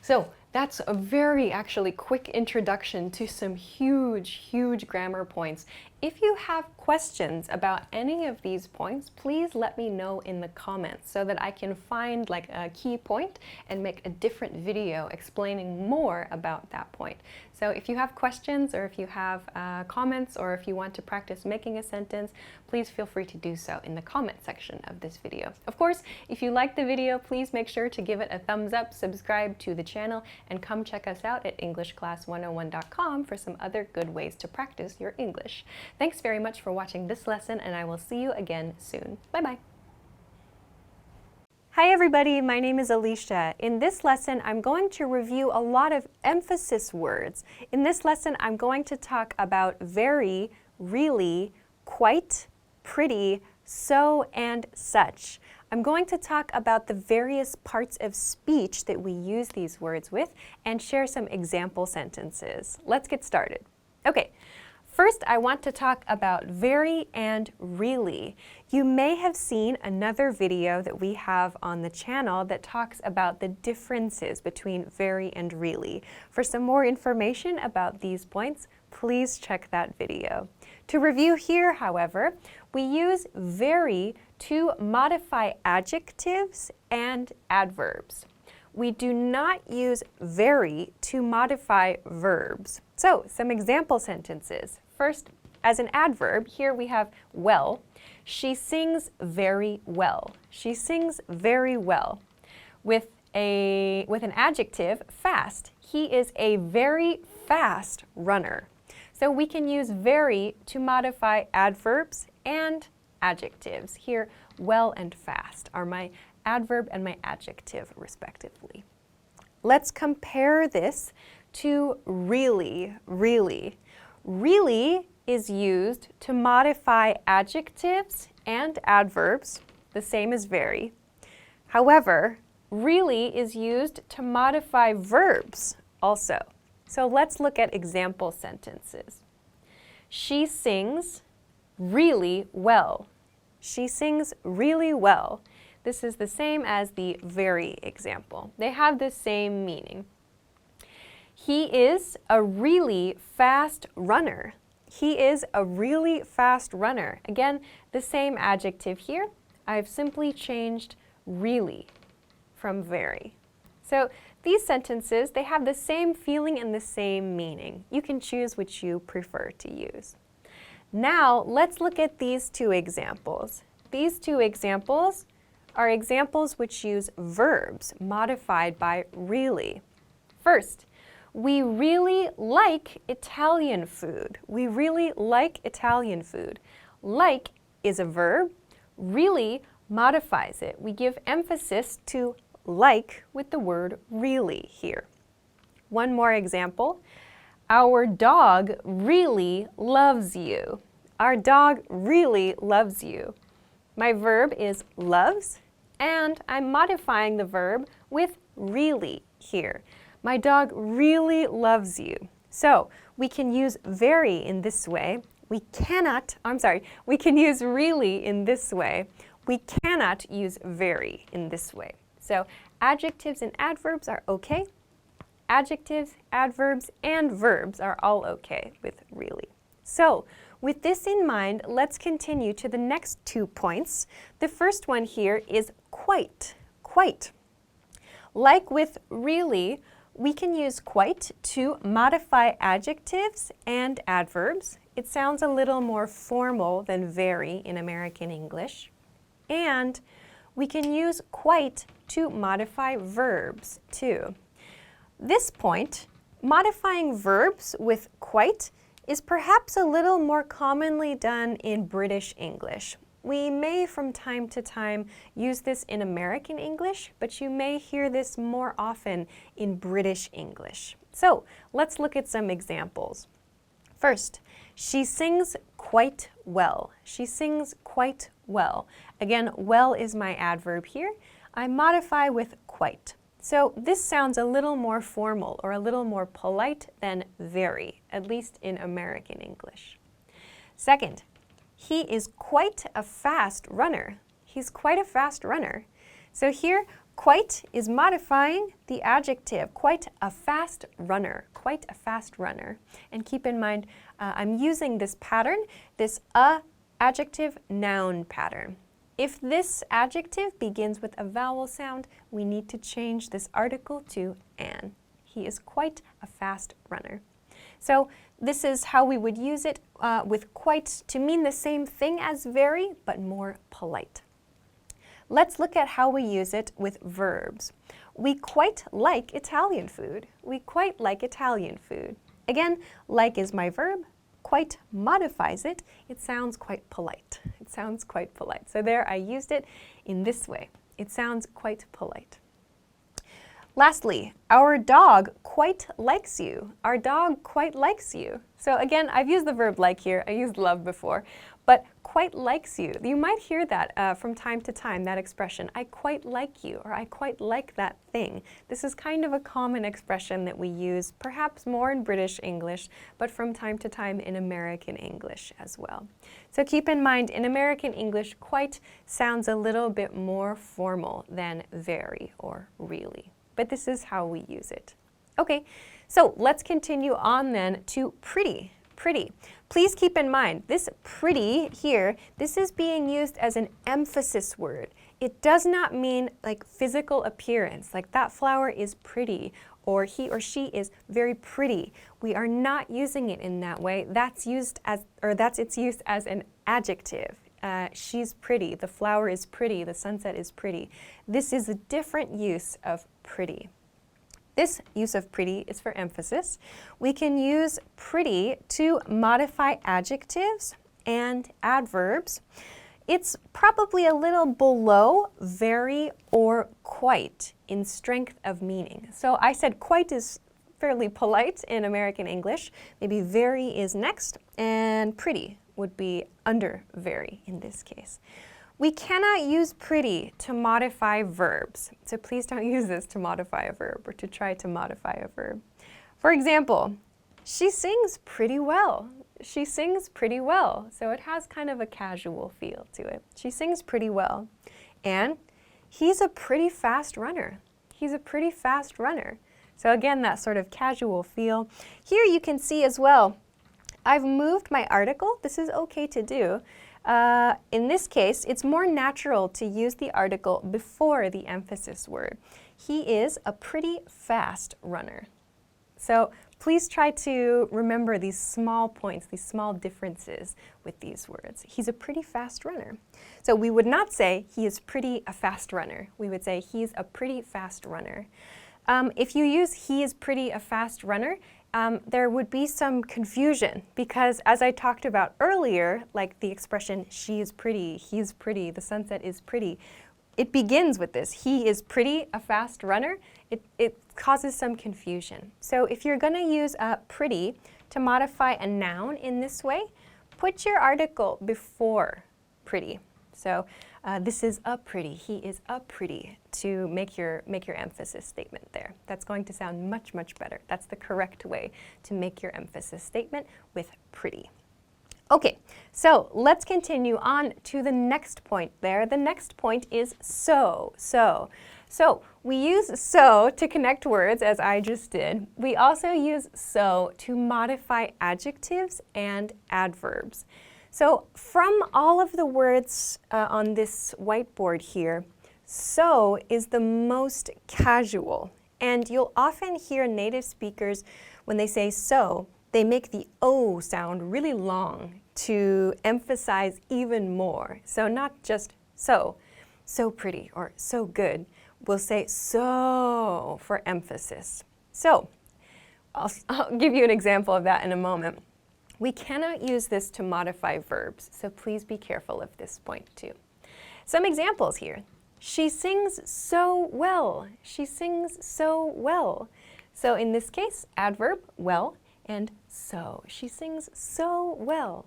S2: so that's a very actually quick introduction to some huge grammar points. If you have questions about any of these points, please let me know in the comments so that I can find like a key point and make a different video explaining more about that point. So if you have questions or if you have comments or if you want to practice making a sentence, please feel free to do so in the comment section of this video. Of course, if you like the video, please make sure to give it a thumbs up, subscribe to the channel, and come check us out at EnglishClass101.com for some other good ways to practice your English. Thanks very much for watching this lesson, and I will see you again soon. Bye-bye. Hi everybody, my name is Alicia. In this lesson, I'm going to review a lot of emphasis words. In this lesson, I'm going to talk about very, really, quite, pretty, so, and such. I'm going to talk about the various parts of speech that we use these words with and share some example sentences. Let's get started. Okay. First, I want to talk about very and really. You may have seen another video that we have on the channel that talks about the differences between very and really. For some more information about these points, please check that video. To review here, however, we use very to modify adjectives and adverbs. We do not use very to modify verbs. So, some example sentences. First, as an adverb, here we have well. She sings very well. She sings very well. With an adjective, fast. He is a very fast runner. So we can use very to modify adverbs and adjectives. Here, well and fast are my adverb and my adjective, respectively. Let's compare this to really, really. Really is used to modify adjectives and adverbs, the same as very. However, really is used to modify verbs also. So let's look at example sentences. She sings really well. She sings really well. This is the same as the very example. They have the same meaning. He is a really fast runner. He is a really fast runner. Again, the same adjective here. I've simply changed really from very. So these sentences, they have the same feeling and the same meaning. You can choose which you prefer to use. Now, let's look at these two examples. These two examples are examples which use verbs modified by really. First, we really like Italian food. We really like Italian food. Like is a verb. Really modifies it. We give emphasis to like with the word really here. One more example. Our dog really loves you. Our dog really loves you. My verb is loves, and I'm modifying the verb with really here. My dog really loves you.
S1: So we can use very in this way. We can use really in this way. We cannot use very in this way. So adjectives and adverbs are okay. Adjectives, adverbs, and verbs are all okay with really. So with this in mind, let's continue to the next 2 points. The first one here is quite, quite. Like with really, we can use quite to modify adjectives and adverbs. It sounds a little more formal than very in American English. And we can use quite to modify verbs too. This point, modifying verbs with quite, is perhaps a little more commonly done in British English. We may from time to time use this in American English, but you may hear this more often in British English. So let's look at some examples. First, she sings quite well. She sings quite well. Again, well is my adverb here. I modify with quite. So this sounds a little more formal or a little more polite than very, at least in American English. Second, he is quite a fast runner. He's quite a fast runner. So here, quite is modifying the adjective, quite a fast runner, quite a fast runner. And keep in mind, I'm using this pattern, this adjective noun pattern. If this adjective begins with a vowel sound, we need to change this article to an. He is quite a fast runner. So this is how we would use it with quite to mean the same thing as very, but more polite. Let's look at how we use it with verbs. We quite like Italian food. We quite like Italian food. Again, like is my verb. Quite modifies it. It sounds quite polite. It sounds quite polite. So there I used it in this way. It sounds quite polite. Lastly, our dog quite likes you. Our dog quite likes you. So again, I've used the verb like here. I used love before, but quite likes you. You might hear that from time to time, that expression, I quite like you, or I quite like that thing. This is kind of a common expression that we use, perhaps more in British English, but from time to time in American English as well. So keep in mind, in American English, quite sounds a little bit more formal than very or really. But this is how we use it. Okay, so let's continue on then to pretty. Pretty. Please keep in mind, this pretty here, this is being used as an emphasis word. It does not mean like physical appearance, like that flower is pretty, or he or she is very pretty. We are not using it in that way. That's used as, it's used as an adjective. She's pretty, the flower is pretty, the sunset is pretty. This is a different use of pretty. This use of pretty is for emphasis. We can use pretty to modify adjectives and adverbs. It's probably a little below very or quite in strength of meaning. So I said quite is fairly polite in American English. Maybe very is next, and pretty would be under very in this case. We cannot use pretty to modify verbs, so please don't use this to modify a verb or to try to modify a verb. For example, she sings pretty well. She sings pretty well, so it has kind of a casual feel to it. She sings pretty well. And he's a pretty fast runner. He's a pretty fast runner. So again, that sort of casual feel. Here you can see as well, I've moved my article. This is okay to do. In this case, it's more natural to use the article before the emphasis word. He is a pretty fast runner. So please try to remember these small points, these small differences with these words. He's a pretty fast runner. So we would not say he is pretty a fast runner. We would say he's a pretty fast runner. If you use he is pretty a fast runner, there would be some confusion because as I talked about earlier, like the expression she is pretty, he's pretty, the sunset is pretty, it begins with this, he is pretty, a fast runner. It causes some confusion. So if you're going to use pretty to modify a noun in this way, put your article before pretty. So this is a pretty, he is a pretty, to make your emphasis statement there. That's going to sound much, much better. That's the correct way to make your emphasis statement, with pretty. Okay, so let's continue on to the next point there. The next point is so. So we use so to connect words, as I just did. We also use so to modify adjectives and adverbs. So from all of the words on this whiteboard here, so is the most casual. And you'll often hear native speakers, when they say so, they make the O sound really long to emphasize even more. So not just so pretty, or so good. We'll say so for emphasis. So I'll give you an example of that in a moment. We cannot use this to modify verbs, so please be careful of this point too. Some examples here. She sings so well. She sings so well. So in this case, adverb, well, and so. She sings so well.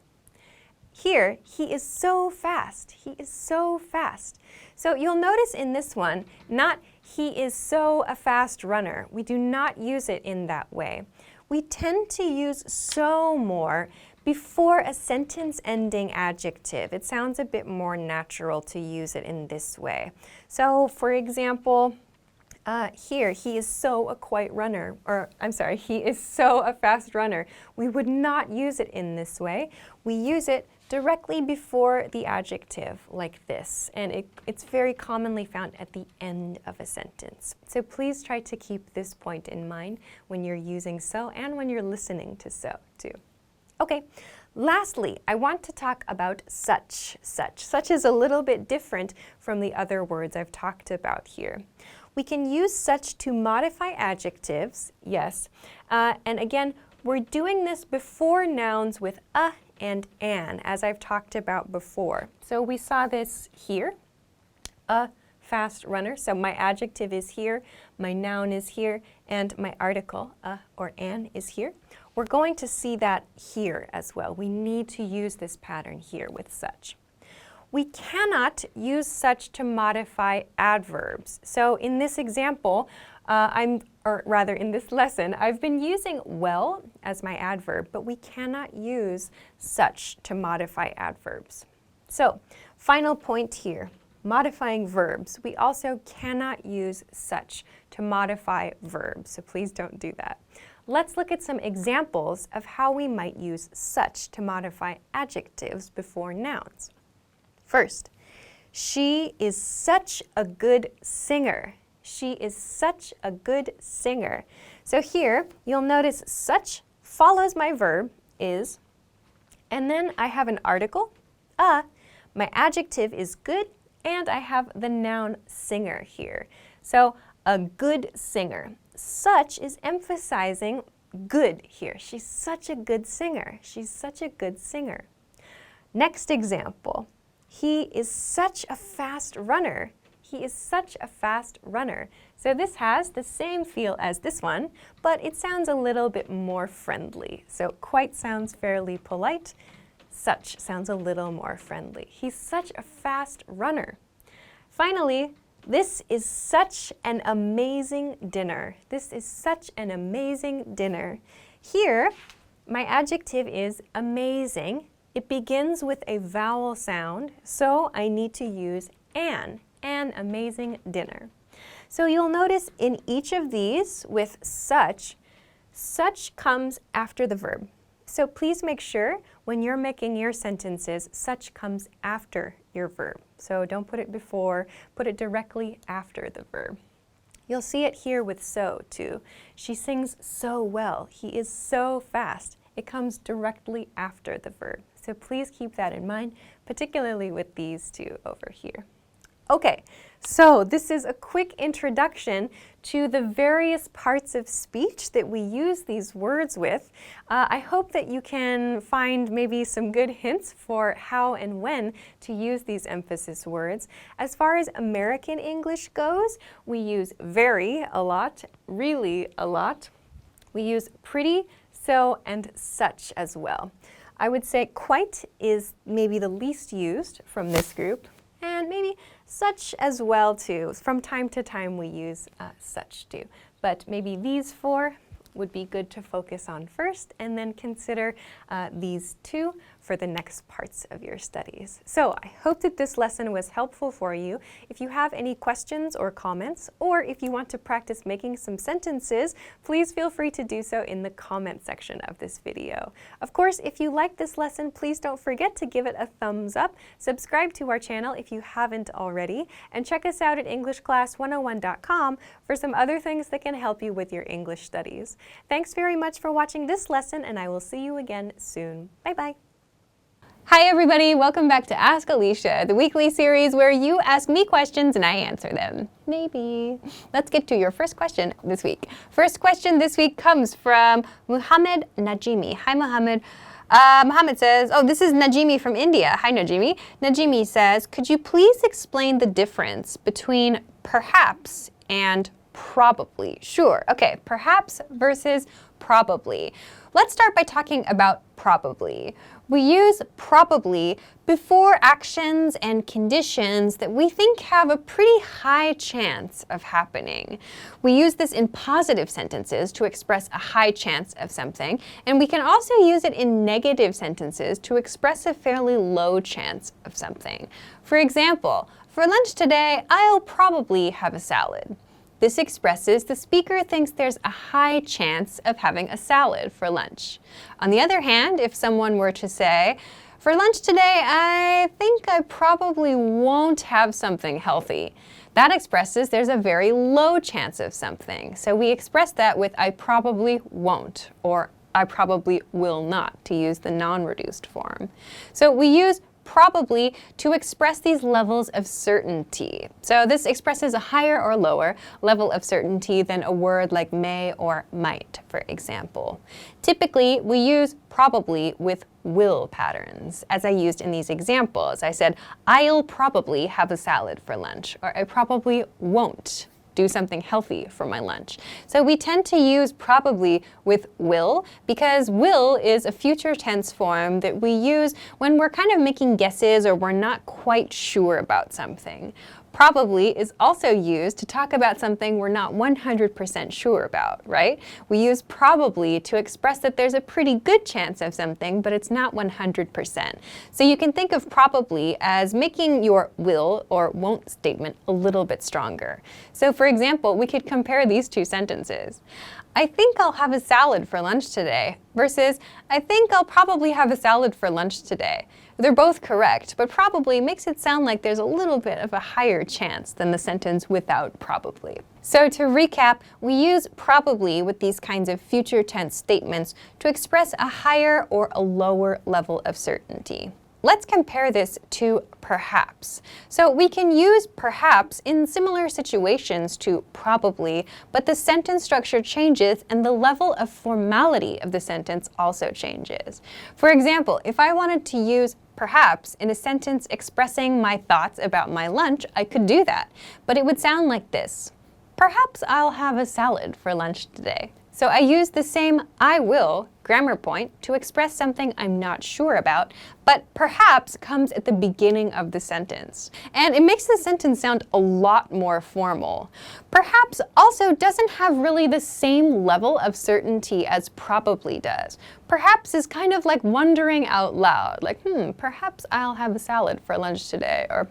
S1: Here, he is so fast. He is so fast. So you'll notice in this one, not he is so a fast runner. We do not use it in that way. We tend to use so more before a sentence-ending adjective. It sounds a bit more natural to use it in this way. So for example, here, he is so a quick runner, or I'm sorry, he is so a fast runner. We would not use it in this way. We use it directly before the adjective, like this, and it's very commonly found at the end of a sentence. So please try to keep this point in mind when you're using so and when you're listening to so too. Okay, lastly, I want to talk about such. Such is a little bit different from the other words I've talked about here. We can use such to modify adjectives, yes, and again, we're doing this before nouns with a and an, as I've talked about before. So we saw this here, a fast runner. So my adjective is here, my noun is here, and my article, a or an, is here. We're going to see that here as well. We need to use this pattern here with such. We cannot use such to modify adverbs. So in this example, in this lesson, I've been using well as my adverb, but we cannot use such to modify adverbs. So, final point here, modifying verbs. We also cannot use such to modify verbs, so please don't do that. Let's look at some examples of how we might use such to modify adjectives before nouns. First, she is such a good singer. She is such a good singer. So here, you'll notice such follows my verb, is, and then I have an article, my adjective is good, and I have the noun singer here. So, a good singer. Such is emphasizing good here. She's such a good singer. She's such a good singer. Next example. He is such a fast runner. He is such a fast runner. So this has the same feel as this one, but it sounds a little bit more friendly. So quite sounds fairly polite. Such sounds a little more friendly. He's such a fast runner. Finally, this is such an amazing dinner. This is such an amazing dinner. Here, my adjective is amazing. It begins with a vowel sound, so I need to use an amazing dinner. So you'll notice in each of these with such comes after the verb. So please make sure when you're making your sentences, such comes after your verb. So don't put it before, put it directly after the verb. You'll see it here with so too. She sings so well. He is so fast. It comes directly after the verb. So please keep that in mind, particularly with these two over here. Okay, so this is a quick introduction to the various parts of speech that we use these words with. I hope that you can find maybe some good hints for how and when to use these emphasis words. As far as American English goes, we use very a lot, really a lot. We use pretty, so, and such as well. I would say quite is maybe the least used from this group. and maybe such as well too. From time to time we use such too, but maybe these four would be good to focus on first, and then consider these two for the next parts of your studies. So I hope that this lesson was helpful for you. If you have any questions or comments, or if you want to practice making some sentences, please feel free to do so in the comment section of this video. Of course, if you like this lesson, please don't forget to give it a thumbs up, subscribe to our channel if you haven't already, and check us out at EnglishClass101.com for some other things that can help you with your English studies. Thanks very much for watching this lesson, and I will see you again soon. Bye-bye.
S2: Hi everybody, welcome back to Ask Alicia, the weekly series where you ask me questions and I answer them. Maybe. Let's get to your first question this week. First question this week comes from Muhammad Najimi. Hi Muhammad. Muhammad says, oh, this is Najimi from India. Hi Najimi. Najimi says, could you please explain the difference between perhaps and probably? Sure. Okay, perhaps versus probably. Let's start by talking about probably. We use probably before actions and conditions that we think have a pretty high chance of happening. We use this in positive sentences to express a high chance of something, and we can also use it in negative sentences to express a fairly low chance of something. For example, for lunch today, I'll probably have a salad. This expresses the speaker thinks there's a high chance of having a salad for lunch. On the other hand, if someone were to say, for lunch today, I think I probably won't have something healthy, that expresses there's a very low chance of something. So we express that with I probably won't, or I probably will not, to use the non-reduced form. So we use probably to express these levels of certainty. So this expresses a higher or lower level of certainty than a word like may or might, for example. Typically, we use probably with will patterns, as I used in these examples. I said, I'll probably have a salad for lunch, or I probably won't do something healthy for my lunch. So we tend to use probably with will because will is a future tense form that we use when we're kind of making guesses or we're not quite sure about something. Probably is also used to talk about something we're not 100% sure about, right? We use probably to express that there's a pretty good chance of something, but it's not 100%. So you can think of probably as making your will or won't statement a little bit stronger. So for example, we could compare these two sentences. I think I'll have a salad for lunch today versus I think I'll probably have a salad for lunch today. They're both correct, but probably makes it sound like there's a little bit of a higher chance than the sentence without probably. So to recap, we use probably with these kinds of future tense statements to express a higher or a lower level of certainty. Let's compare this to perhaps. So we can use perhaps in similar situations to probably, but the sentence structure changes and the level of formality of the sentence also changes. For example, if I wanted to use perhaps in a sentence expressing my thoughts about my lunch, I could do that, but it would sound like this. Perhaps I'll have a salad for lunch today. So I use the same I will grammar point to express something I'm not sure about, but perhaps comes at the beginning of the sentence. And it makes the sentence sound a lot more formal. Perhaps also doesn't have really the same level of certainty as probably does. Perhaps is kind of like wondering out loud, like, perhaps I'll have a salad for lunch today, or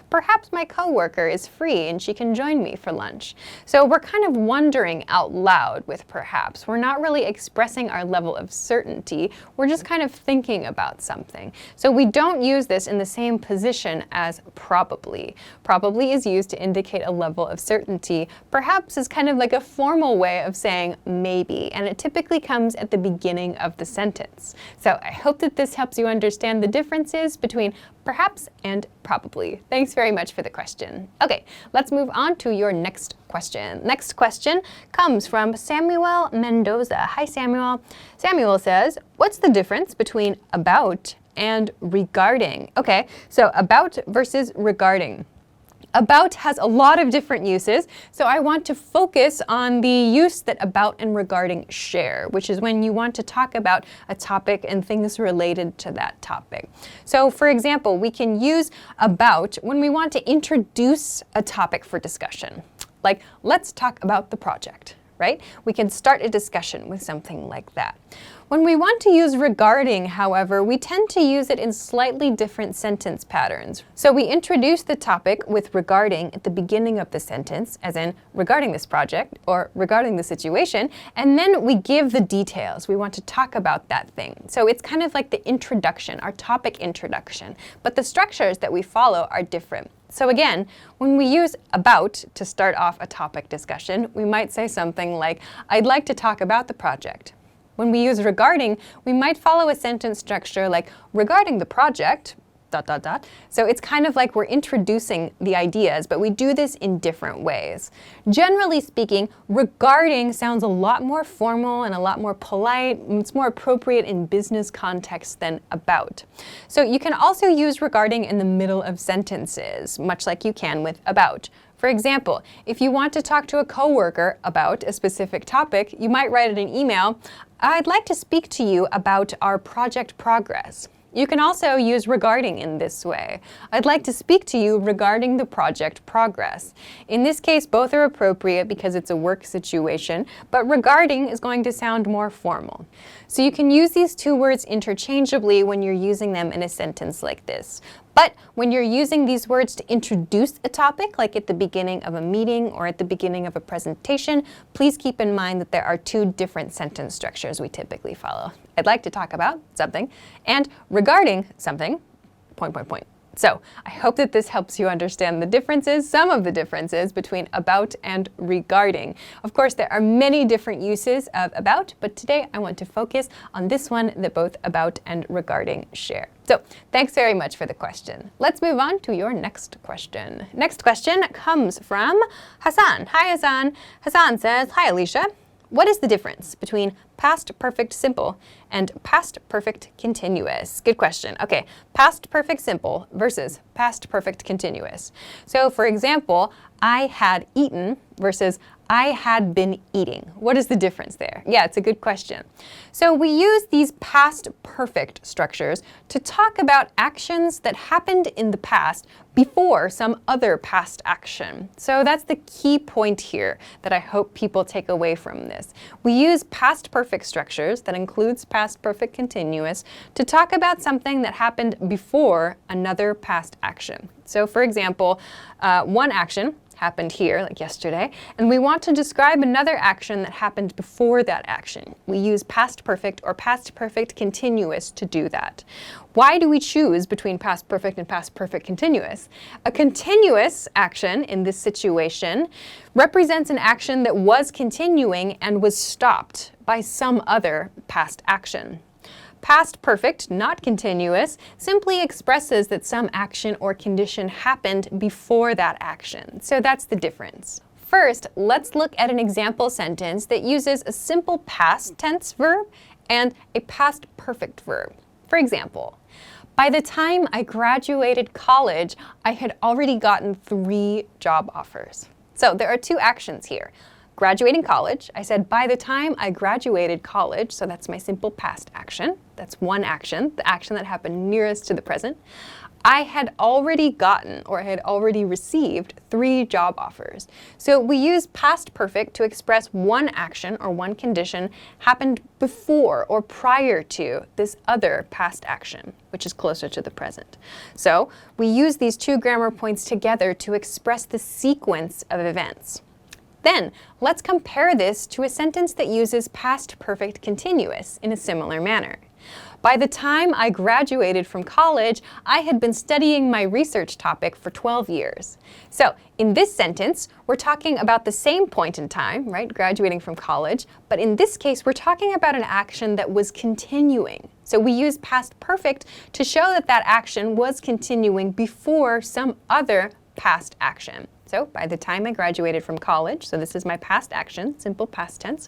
S2: perhaps my coworker is free and she can join me for lunch. So we're kind of wondering out loud with perhaps. We're not really expressing our level of certainty, we're just kind of thinking about something. So we don't use this in the same position as probably. Probably is used to indicate a level of certainty. Perhaps is kind of like a formal way of saying maybe, and it typically comes at the beginning of the sentence. So I hope that this helps you understand the differences between perhaps and probably. Thanks very much for the question. Okay, let's move on to your next question. Next question comes from Samuel Mendoza. Hi, Samuel. Samuel says, what's the difference between about and regarding? Okay, so about versus regarding.
S1: About has a lot of different uses, so I want to focus on the use that about and regarding share, which is when you want to talk about a topic and things related to that topic. So for example, we can use about when we want to introduce a topic for discussion. Like, let's talk about the project, right? We can start a discussion with something like that. When we want to use regarding, however, we tend to use it in slightly different sentence patterns. So we introduce the topic with regarding at the beginning of the sentence, as in regarding this project or regarding the situation, and then we give the details. We want to talk about that thing. So it's kind of like the introduction, our topic introduction, but the structures that we follow are different. So again, when we use about to start off a topic discussion, we might say something like, I'd like to talk about the project. When we use regarding, we might follow a sentence structure like, regarding the project, ... So it's kind of like we're introducing the ideas, but we do this in different ways. Generally speaking, regarding sounds a lot more formal and a lot more polite. It's more appropriate in business context than about. So you can also use regarding in the middle of sentences, much like you can with about. For example, if you want to talk to a coworker about a specific topic, you might write in an email, I'd like to speak to you about our project progress. You can also use regarding in this way. I'd like to speak to you regarding the project progress. In this case, both are appropriate because it's a work situation, but regarding is going to sound more formal. So you can use these two words interchangeably when you're using them in a sentence like this. But when you're using these words to introduce a topic, like at the beginning of a meeting or at the beginning of a presentation, please keep in mind that there are two different sentence structures we typically follow. I'd like to talk about something, and regarding something, ... So I hope that this helps you understand the differences, some of the differences between about and regarding. Of course, there are many different uses of about, but today I want to focus on this one that both about and regarding share. So thanks very much for the question. Let's move on to your next question. Next question comes from Hassan. Hi, Hassan. Hassan says, hi, Alicia. What is the difference between past perfect simple and past perfect continuous? Good question. Okay, past perfect simple versus past perfect continuous. So for example, I had eaten versus I had been eating. What is the difference there? Yeah, it's a good question. So we use these past perfect structures to talk about actions that happened in the past before some other past action. So that's the key point here that I hope people take away from this. We use past perfect structures, that includes past perfect continuous, to talk about something that happened before another past action. So for example, one action happened here, like yesterday, and we want to describe another action that happened before that action. We use past perfect or past perfect continuous to do that. Why do we choose between past perfect and past perfect continuous? A continuous action in this situation represents an action that was continuing and was stopped by some other past action. Past perfect, not continuous, simply expresses that some action or condition happened before that action. So that's the difference. First, let's look at an example sentence that uses a simple past tense verb and a past perfect verb. For example, by the time I graduated college, I had already gotten 3 job offers. So there are 2 actions here. Graduating college, I said by the time I graduated college, so that's my simple past action. That's one action, the action that happened nearest to the present. I had already gotten or had already received 3 job offers. So we use past perfect to express one action or one condition happened before or prior to this other past action, which is closer to the present. So we use these 2 grammar points together to express the sequence of events. Then, let's compare this to a sentence that uses past perfect continuous in a similar manner. By the time I graduated from college, I had been studying my research topic for 12 years. So, in this sentence, we're talking about the same point in time, right, graduating from college, but in this case, we're talking about an action that was continuing. So we use past perfect to show that that action was continuing before some other past action.
S2: So by the time I graduated from college, so this is my past action, simple past tense,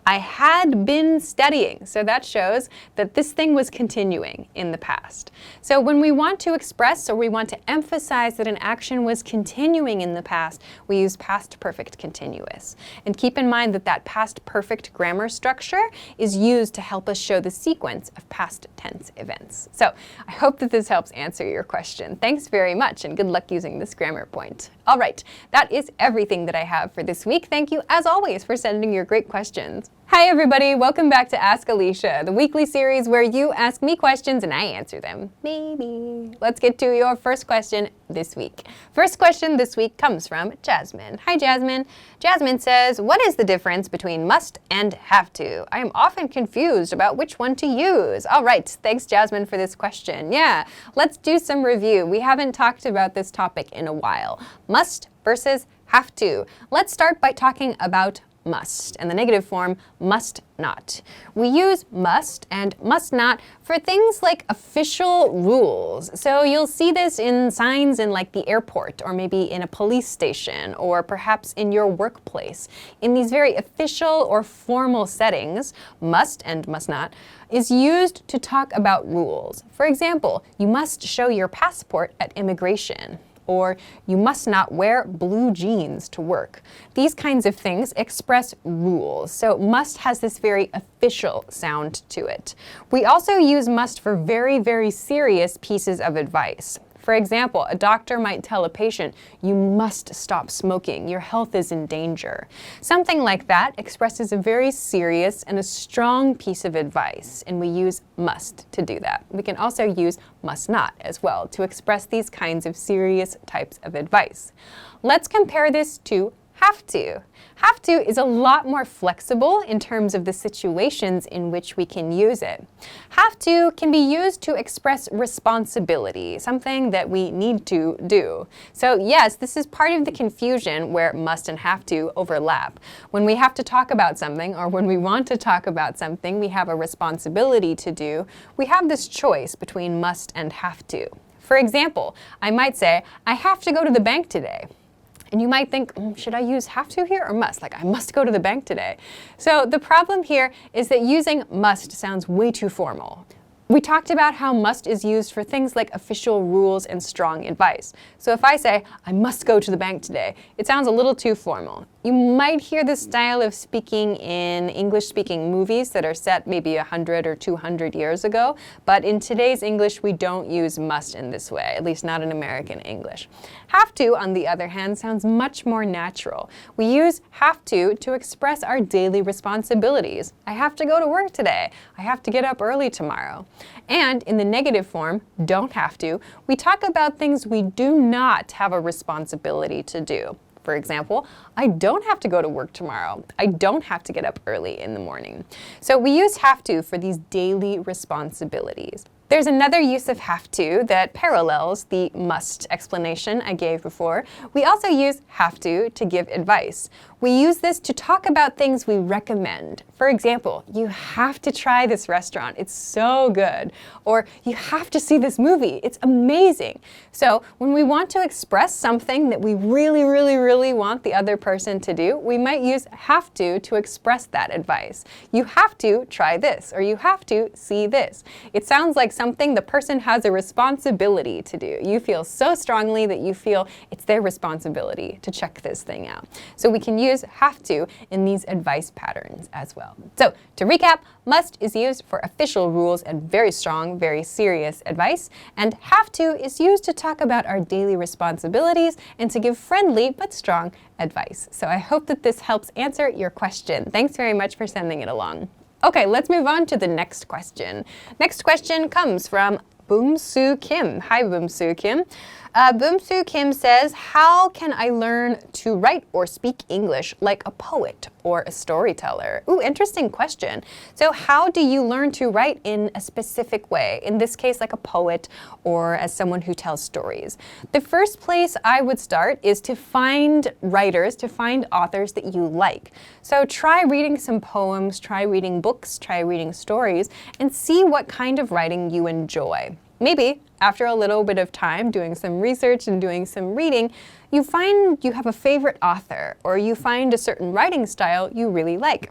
S2: I had been studying. So that shows that this thing was continuing in the past. So when we want to express or we want to emphasize that an action was continuing in the past, we use past perfect continuous. And keep in mind that that past perfect grammar structure is used to help us show the sequence of past tense events. So I hope that this helps answer your question. Thanks very much and good luck using this grammar point. All right, that is everything that I have for this week. Thank you, as always, for sending your great questions. Hi, everybody. Welcome back to Ask Alicia, the weekly series where you ask me questions and I answer them. Maybe. Let's get to your first question this week. First question this week comes from Jasmine. Hi, Jasmine. Jasmine says, what is the difference between must and have to? I am often confused about which one to use. All right. Thanks, Jasmine, for this question. Yeah, let's do some review. We haven't talked about this topic in a while. Must versus have to. Let's start by talking about must, and the negative form, must not. We use must and must not for things like official rules. So you'll see this in signs in like the airport, or maybe in a police station, or perhaps in your workplace. In these very official or formal settings, must and must not is used to talk about rules. For example, you must show your passport at immigration. Or you must not wear blue jeans to work. These kinds of things express rules, so must has this very official sound to it. We also use must for very, very serious pieces of advice. For example, a doctor might tell a patient, you must stop smoking, your health is in danger. Something like that expresses a very serious and a strong piece of advice, and we use must to do that. We can also use must not as well to express these kinds of serious types of advice. Let's compare this to have to. Have to is a lot more flexible in terms of the situations in which we can use it. Have to can be used to express responsibility, something that we need to do. So yes, this is part of the confusion where must and have to overlap. When we have to talk about something, or when we want to talk about something we have a responsibility to do, we have this choice between must and have to. For example, I might say, I have to go to the bank today. And you might think, should I use have to here or must? Like, I must go to the bank today. So the problem here is that using must sounds way too formal. We talked about how must is used for things like official rules and strong advice. So if I say, I must go to the bank today, it sounds a little too formal. You might hear this style of speaking in English-speaking movies that are set maybe 100 or 200 years ago, but in today's English, we don't use must in this way, at least not in American English. Have to, on the other hand, sounds much more natural. We use have to express our daily responsibilities. I have to go to work today. I have to get up early tomorrow. And in the negative form, don't have to, we talk about things we do not have a responsibility to do. For example, I don't have to go to work tomorrow. I don't have to get up early in the morning. So we use have to for these daily responsibilities. There's another use of have to that parallels the must explanation I gave before. We also use have to give advice. We use this to talk about things we recommend. For example, you have to try this restaurant. It's so good. Or you have to see this movie. It's amazing. So when we want to express something that we really, really, really want the other person to do, we might use have to express that advice. You have to try this, or you have to see this. It sounds like something the person has a responsibility to do. You feel so strongly that you feel it's their responsibility to check this thing out. So we can use have to in these advice patterns as well. So to recap, must is used for official rules and very strong, very serious advice, and have to is used to talk about our daily responsibilities and to give friendly but strong advice. So I hope that this helps answer your question. Thanks very much for sending it along. Okay, let's move on to the next question. Next question comes from Boom-Soo Kim. Hi, Boom-Soo Kim. Boom-Soo Kim says, how can I learn to write or speak English like a poet or a storyteller? Ooh, interesting question. So how do you learn to write in a specific way? In this case, like a poet or as someone who tells stories. The first place I would start is to find writers, to find authors that you like. So try reading some poems, try reading books, try reading stories, and see what kind of writing you enjoy. Maybe after a little bit of time doing some research and doing some reading, you find you have a favorite author, or you find a certain writing style you really like.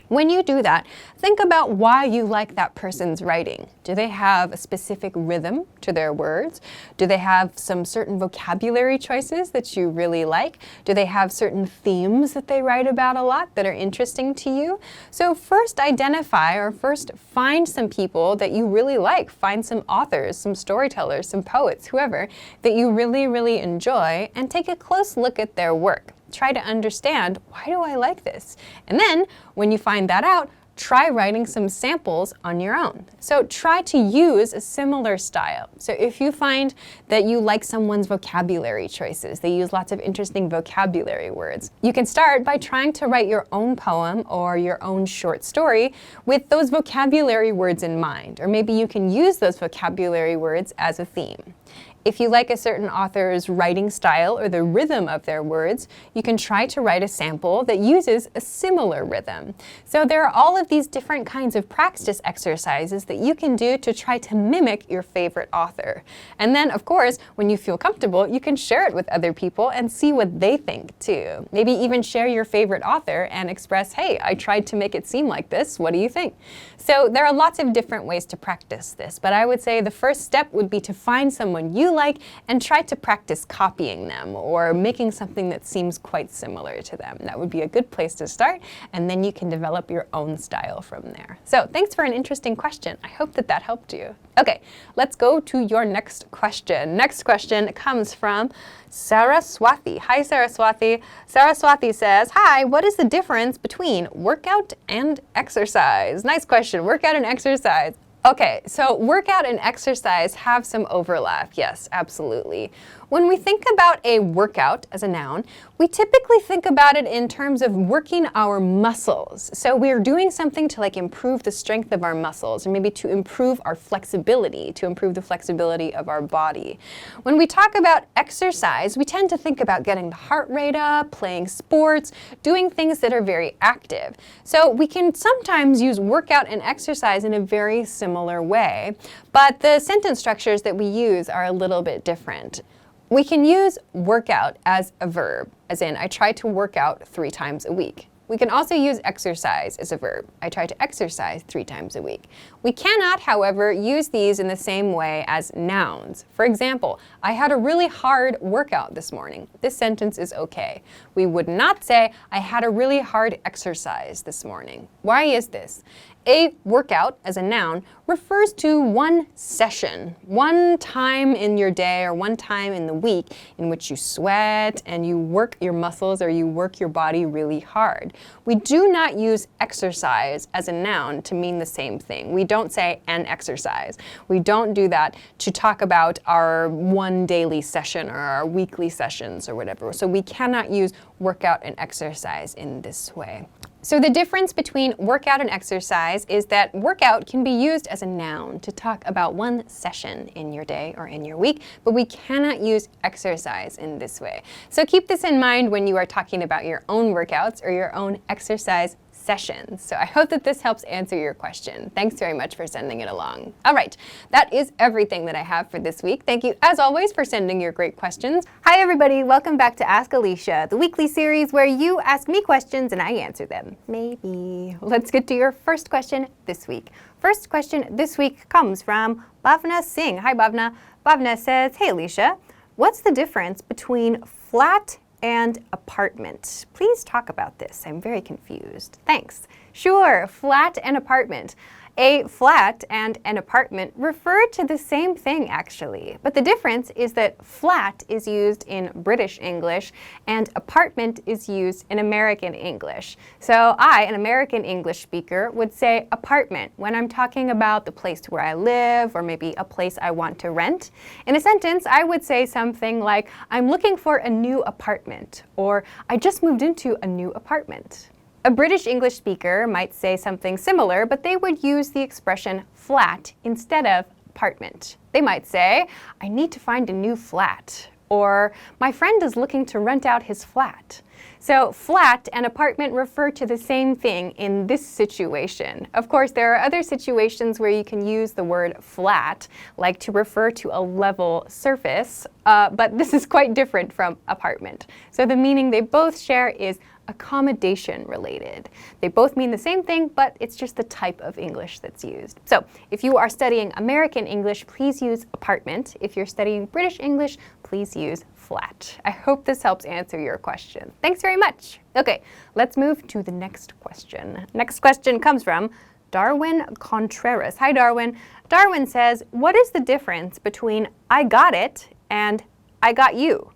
S2: When you do that, think about why you like that person's writing. Do they have a specific rhythm to their words? Do they have some certain vocabulary choices that you really like? Do they have certain themes that they write about a lot that are interesting to you? So first identify, or first find some people that you really like. Find some authors, some storytellers, some poets, whoever, that you really, really enjoy, and take a close look at their work. Try to understand, why do I like this? And then, when you find that out, try writing some samples on your own. So try to use a similar style. So if you find that you like someone's vocabulary choices, they use lots of interesting vocabulary words, you can start by trying to write your own poem or your own short story with those vocabulary words in mind. Or maybe you can use those vocabulary words as a theme. If you like a certain author's writing style or the rhythm of their words, you can try to write a sample that uses a similar rhythm. So there are all of these different kinds of practice exercises that you can do to try to mimic your favorite author. And then, of course, when you feel comfortable, you can share it with other people and see what they think too. Maybe even share your favorite author and express, hey, I tried to make it seem like this. What do you think? So there are lots of different ways to practice this, but I would say the first step would be to find someone you like and try to practice copying them or making something that seems quite similar to them. That would be a good place to start, and then you can develop your own style from there. So thanks for an interesting question. I hope that that helped you. Okay, let's go to your next question. Next question comes from Saraswati. Hi, Saraswati. Saraswati says, hi, what is the difference between workout and exercise? Nice question, workout and exercise. Okay, so workout and exercise have some overlap. Yes, absolutely. When we think about a workout as a noun, we typically think about it in terms of working our muscles. So we're doing something to improve the strength of our muscles, or maybe to improve our flexibility, to improve the flexibility of our body. When we talk about exercise, we tend to think about getting the heart rate up, playing sports, doing things that are very active. So we can sometimes use workout and exercise in a very similar way, but the sentence structures that we use are a little bit different. We can use workout as a verb, as in I try to work out 3 times a week. We can also use exercise as a verb. I try to exercise 3 times a week. We cannot, however, use these in the same way as nouns. For example, I had a really hard workout this morning. This sentence is okay. We would not say, I had a really hard exercise this morning. Why is this? A workout, as a noun, refers to one session, one time in your day or one time in the week in which you sweat and you work your muscles or you work your body really hard. We do not use exercise as a noun to mean the same thing. We don't say an exercise. We don't do that to talk about our one daily session or our weekly sessions or whatever. So we cannot use workout and exercise in this way. So the difference between workout and exercise is that workout can be used as a noun to talk about one session in your day or in your week, but we cannot use exercise in this way. So keep this in mind when you are talking about your own workouts or your own exercise sessions. So I hope that this helps answer your question. Thanks very much for sending it along. All right, that is everything that I have for this week. Thank you, as always, for sending your great questions.
S1: Hi everybody, welcome back to Ask Alicia, the weekly series where you ask me questions and I answer them. Maybe. Let's get to your first question this week. First question this week comes from Bhavna Singh. Hi Bhavna. Bhavna says, hey Alicia, what's the difference between flat and apartment? Please talk about this. I'm very confused. Thanks. Sure, flat and apartment. A flat and an apartment refer to the same thing actually, but the difference is that flat is used in British English and apartment is used in American English. So I, an American English speaker, would say apartment when I'm talking about the place where I live or maybe a place I want to rent. In a sentence, I would say something like, I'm looking for a new apartment, or I just moved into a new apartment. A British English speaker might say something similar, but they would use the expression flat instead of apartment. They might say, I need to find a new flat, or my friend is looking to rent out his flat. So flat and apartment refer to the same thing in this situation. Of course, there are other situations where you can use the word flat, like to refer to a level surface, but this is quite different from apartment. So the meaning they both share is accommodation related. They both mean the same thing, but it's just the type of English that's used. So if you are studying American English, please use apartment. If you're studying British English, please use flat. I hope this helps answer your question. Thanks very much. Okay, let's move to the next question. Next question comes from Darwin Contreras. Hi, Darwin. Darwin says, what is the difference between I got it and I got you?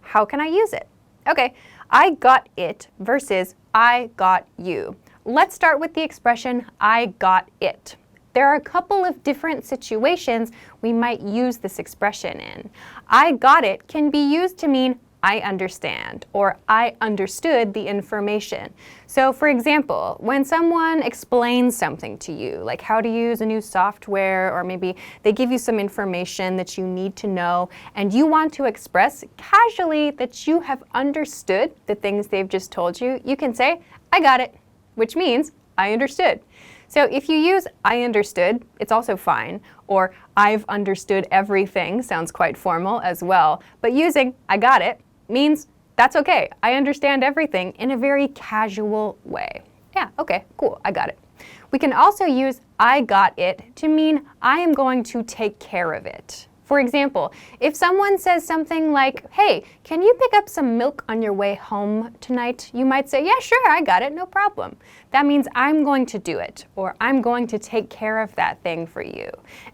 S1: How can I use it? Okay, I got it versus I got you. Let's start with the expression I got it. There are a couple of different situations we might use this expression in. I got it can be used to mean I understand or I understood the information. So for example, when someone explains something to you, like how to use a new software, or maybe they give you some information that you need to know, and you want to express casually that you have understood the things they've just told you, you can say, I got it, which means I understood. So if you use I understood, it's also fine, or I've understood everything sounds quite formal as well, but using I got it means that's okay. I understand everything in a very casual way. Yeah, okay, cool, I got it. We can also use I got it to mean I am going to take care of it. For example, if someone says something like, hey, can you pick up some milk on your way home tonight? You might say, yeah, sure, I got it, no problem. That means I'm going to do it, or I'm going to take care of that thing for you.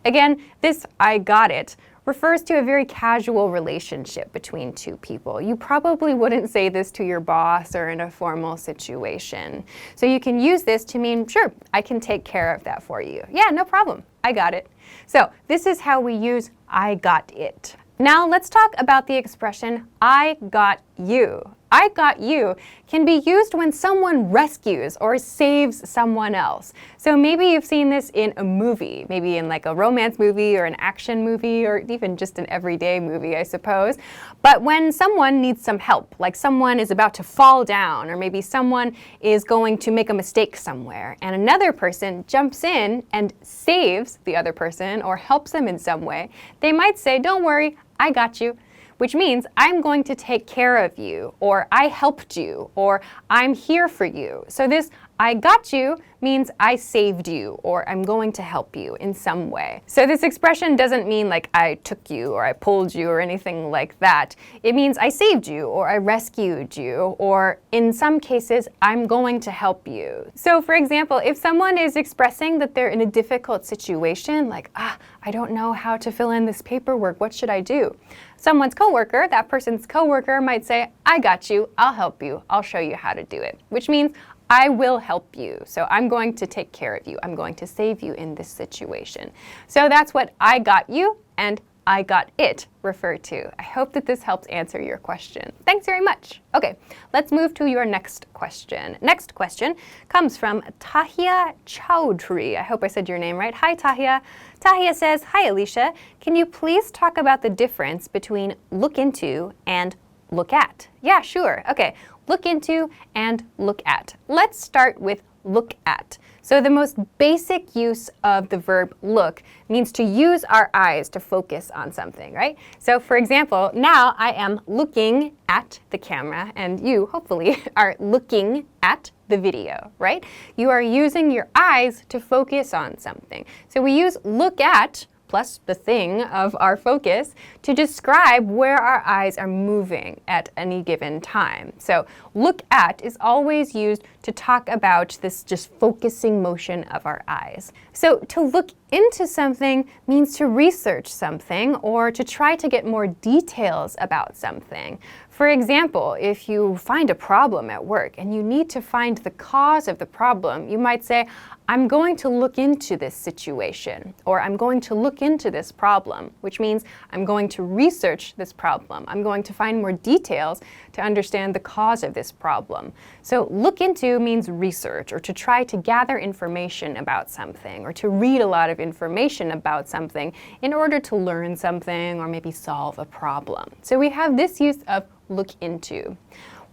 S1: Again, this I got it refers to a very casual relationship between two people. You probably wouldn't say this to your boss or in a formal situation. So you can use this to mean, sure, I can take care of that for you. Yeah, no problem, I got it. So this is how we use I got it. Now let's talk about the expression I got you. I got you can be used when someone rescues or saves someone else. So maybe you've seen this in a movie, maybe in like a romance movie or an action movie or even just an everyday movie, I suppose. But when someone needs some help, like someone is about to fall down, or maybe someone is going to make a mistake somewhere, and another person jumps in and saves the other person or helps them in some way, they might say, don't worry, I got you. Which means I'm going to take care of you, or I helped you, or I'm here for you. So this I got you means I saved you, or I'm going to help you in some way. So this expression doesn't mean like I took you, or I pulled you, or anything like that. It means I saved you, or I rescued you, or in some cases, I'm going to help you. So for example, if someone is expressing that they're in a difficult situation, like, I don't know how to fill in this paperwork, what should I do? Someone's coworker, that person's coworker might say, I got you, I'll help you, I'll show you how to do it, which means I will help you. So I'm going to take care of you. I'm going to save you in this situation. So that's what I got you and I got it refer to. I hope that this helps answer your question. Thanks very much. Okay, let's move to your next question. Next question comes from Tahia Chowdhury. I hope I said your name right. Hi, Tahia. Tahia says, hi, Alicia. Can you please talk about the difference between look into and look at? Yeah, sure. Okay, look into and look at. Let's start with look at. So the most basic use of the verb look means to use our eyes to focus on something, right? So for example, now I am looking at the camera and you hopefully are looking at the video, right? You are using your eyes to focus on something. So we use look at plus the thing of our focus to describe where our eyes are moving at any given time. So look at is always used to talk about this just focusing motion of our eyes. So to look into something means to research something or to try to get more details about something. For example, if you find a problem at work and you need to find the cause of the problem, you might say, I'm going to look into this situation, or I'm going to look into this problem, which means I'm going to research this problem. I'm going to find more details to understand the cause of this problem. So look into means research, or to try to gather information about something, or to read a lot of information about something in order to learn something or maybe solve a problem. So we have this use of look into.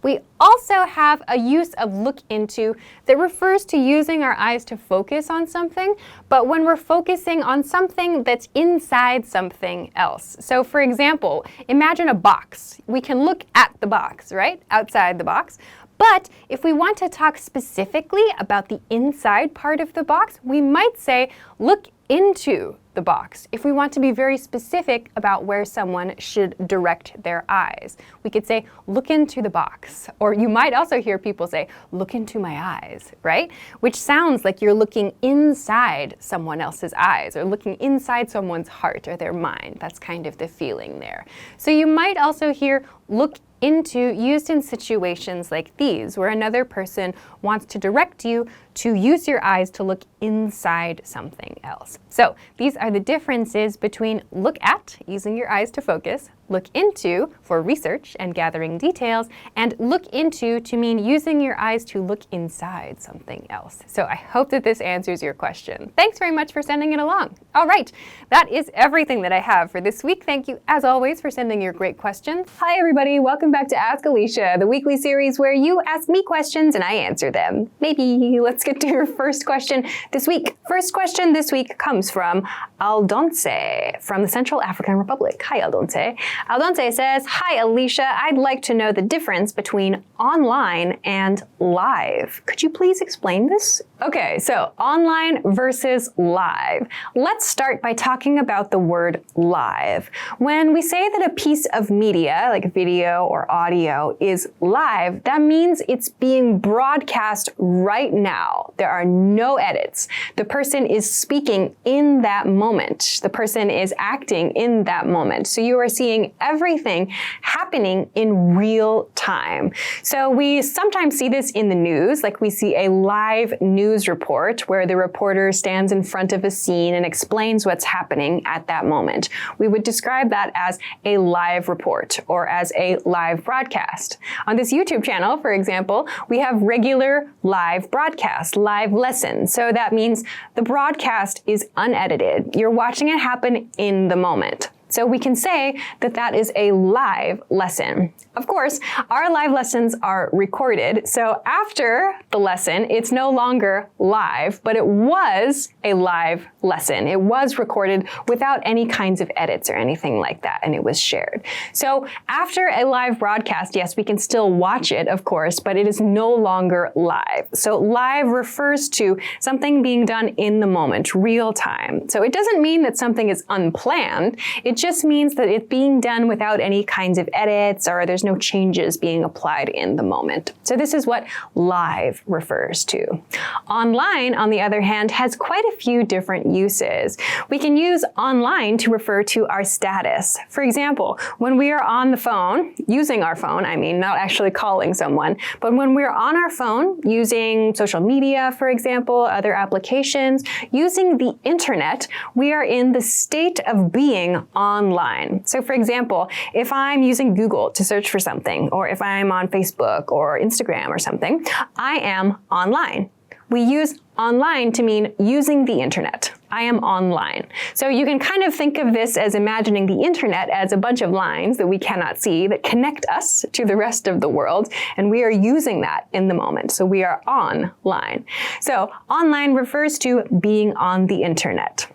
S1: We also have a use of look into that refers to using our eyes to focus on something, but when we're focusing on something that's inside something else. So for example, imagine a box. We can look at the box, right? Outside the box. But if we want to talk specifically about the inside part of the box, we might say, look into the box. If we want to be very specific about where someone should direct their eyes, we could say, look into the box. Or you might also hear people say, look into my eyes, right? Which sounds like you're looking inside someone else's eyes or looking inside someone's heart or their mind. That's kind of the feeling there. So you might also hear look into used in situations like these, where another person wants to direct you to use your eyes to look inside something else. So these are the differences between look at, using your eyes to focus, look into for research and gathering details, and look into to mean using your eyes to look inside something else. So I hope that this answers your question. Thanks very much for sending it along. All right, that is everything that I have for this week. Thank you, as always, for sending your great questions. Hi, everybody. Welcome back to Ask Alicia, the weekly series where you ask me questions and I answer them. Maybe. Let's get to your first question this week. First question this week comes from Aldonce from the Central African Republic. Hi, Aldonce. Aldonce says, hi, Alicia. I'd like to know the difference between online and live. Could you please explain this? Okay, so online versus live. Let's start by talking about the word live. When we say that a piece of media, like video or audio, is live, that means it's being broadcast right now. There are no edits. The person is speaking in that moment. The person is acting in that moment. So you are seeing everything happening in real time. So we sometimes see this in the news, like we see a live news report where the reporter stands in front of a scene and explains what's happening at that moment. We would describe that as a live report or as a live broadcast. On this YouTube channel, for example, we have regular live broadcasts, live lessons. So that means the broadcast is unedited. You're watching it happen in the moment. So we can say that that is a live lesson. Of course, our live lessons are recorded, so after the lesson, it's no longer live, but it was a live lesson. It was recorded without any kinds of edits or anything like that, and it was shared. So after a live broadcast, yes, we can still watch it, of course, but it is no longer live. So live refers to something being done in the moment, real time. So it doesn't mean that something is unplanned. It just means that it's being done without any kinds of edits or there's no changes being applied in the moment. So this is what live refers to. Online, on the other hand, has quite a few different uses. We can use online to refer to our status. For example, when we are on the phone, using our phone, I mean, not actually calling someone, but when we're on our phone using social media, for example, other applications, using the internet, we are in the state of being online. So for example, if I'm using Google to search for something, or if I'm on Facebook or Instagram or something, I am online. We use online to mean using the internet. I am online. So you can kind of think of this as imagining the internet as a bunch of lines that we cannot see that connect us to the rest of the world, and we are using that in the moment. So we are online. So online refers to being on the internet.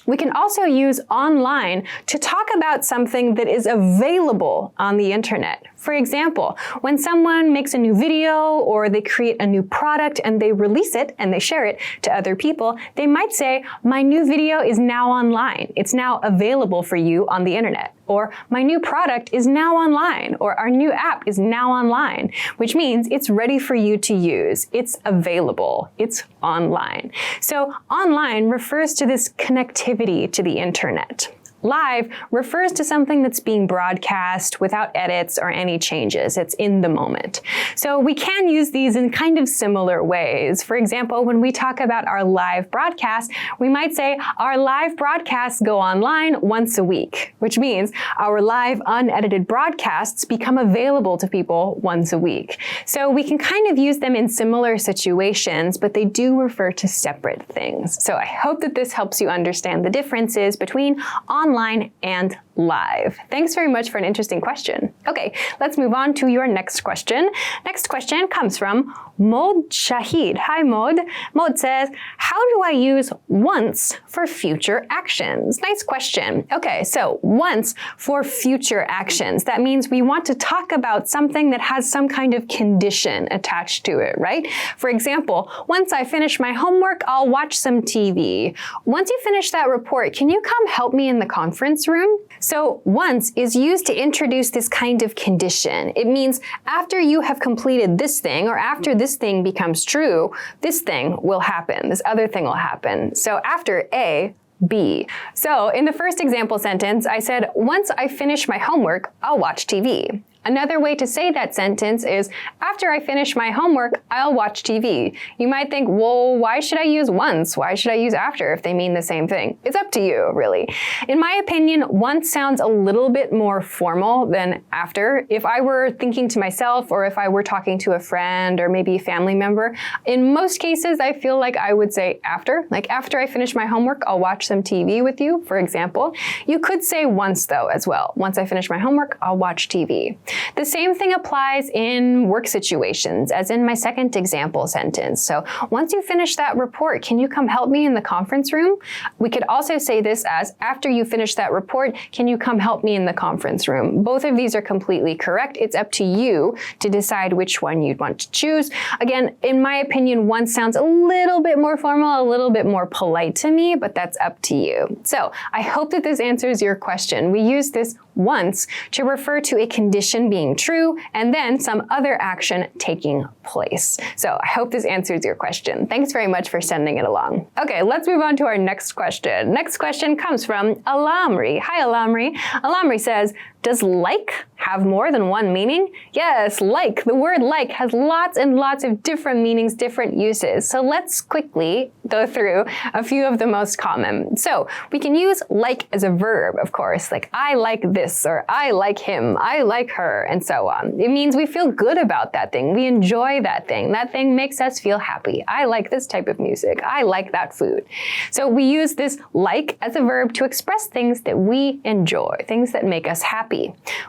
S1: We can also use online to talk about something that is available on the internet. For example, when someone makes a new video or they create a new product and they release it and they share it to other people, they might say, my new video is now online. It's now available for you on the internet. Or my new product is now online, or our new app is now online, which means it's ready for you to use. It's available. It's online. So online refers to this connectivity to the internet. Live refers to something that's being broadcast without edits or any changes. It's in the moment. So we can use these in kind of similar ways. For example, when we talk about our live broadcast, we might say our live broadcasts go online once a week, which means our live unedited broadcasts become available to people once a week. So we can kind of use them in similar situations, but they do refer to separate things. So I hope that this helps you understand the differences between online online and live? Thanks very much for an interesting question. Okay, let's move on to your next question. Next question comes from Maud Shahid. Hi, Maud. Maud says, how do I use once for future actions? Nice question. Okay, so once for future actions. That means we want to talk about something that has some kind of condition attached to it, right? For example, once I finish my homework, I'll watch some TV. Once you finish that report, can you come help me in the conference room? So once is used to introduce this kind of condition. It means after you have completed this thing, or after this thing becomes true, this thing will happen, this other thing will happen. So after A, B. So in the first example sentence, I said, once I finish my homework, I'll watch TV. Another way to say that sentence is, after I finish my homework, I'll watch TV. You might think, well, why should I use once? Why should I use after if they mean the same thing? It's up to you, really. In my opinion, once sounds a little bit more formal than after. If I were thinking to myself, or if I were talking to a friend or maybe a family member, in most cases, I feel like I would say after. Like after I finish my homework, I'll watch some TV with you, for example. You could say once though as well. Once I finish my homework, I'll watch TV. The same thing applies in work situations, as in my second example sentence. So once you finish that report, can you come help me in the conference room? We could also say this as, after you finish that report, can you come help me in the conference room? Both of these are completely correct. It's up to you to decide which one you'd want to choose. Again, in my opinion, once sounds a little bit more formal, a little bit more polite to me, but that's up to you. So I hope that this answers your question. We use this once to refer to a condition being true and then some other action taking place. So I hope this answers your question. Thanks very much for sending it along. Okay, let's move on to our next question. Next question comes from Alamri. Hi, Alamri. Alamri says, does like have more than one meaning? Yes, like. The word like has lots and lots of different meanings, different uses. So let's quickly go through a few of the most common. So we can use like as a verb, of course, like I like this, or I like him, I like her, and so on. It means we feel good about that thing. We enjoy that thing. That thing makes us feel happy. I like this type of music. I like that food. So we use this like as a verb to express things that we enjoy, things that make us happy.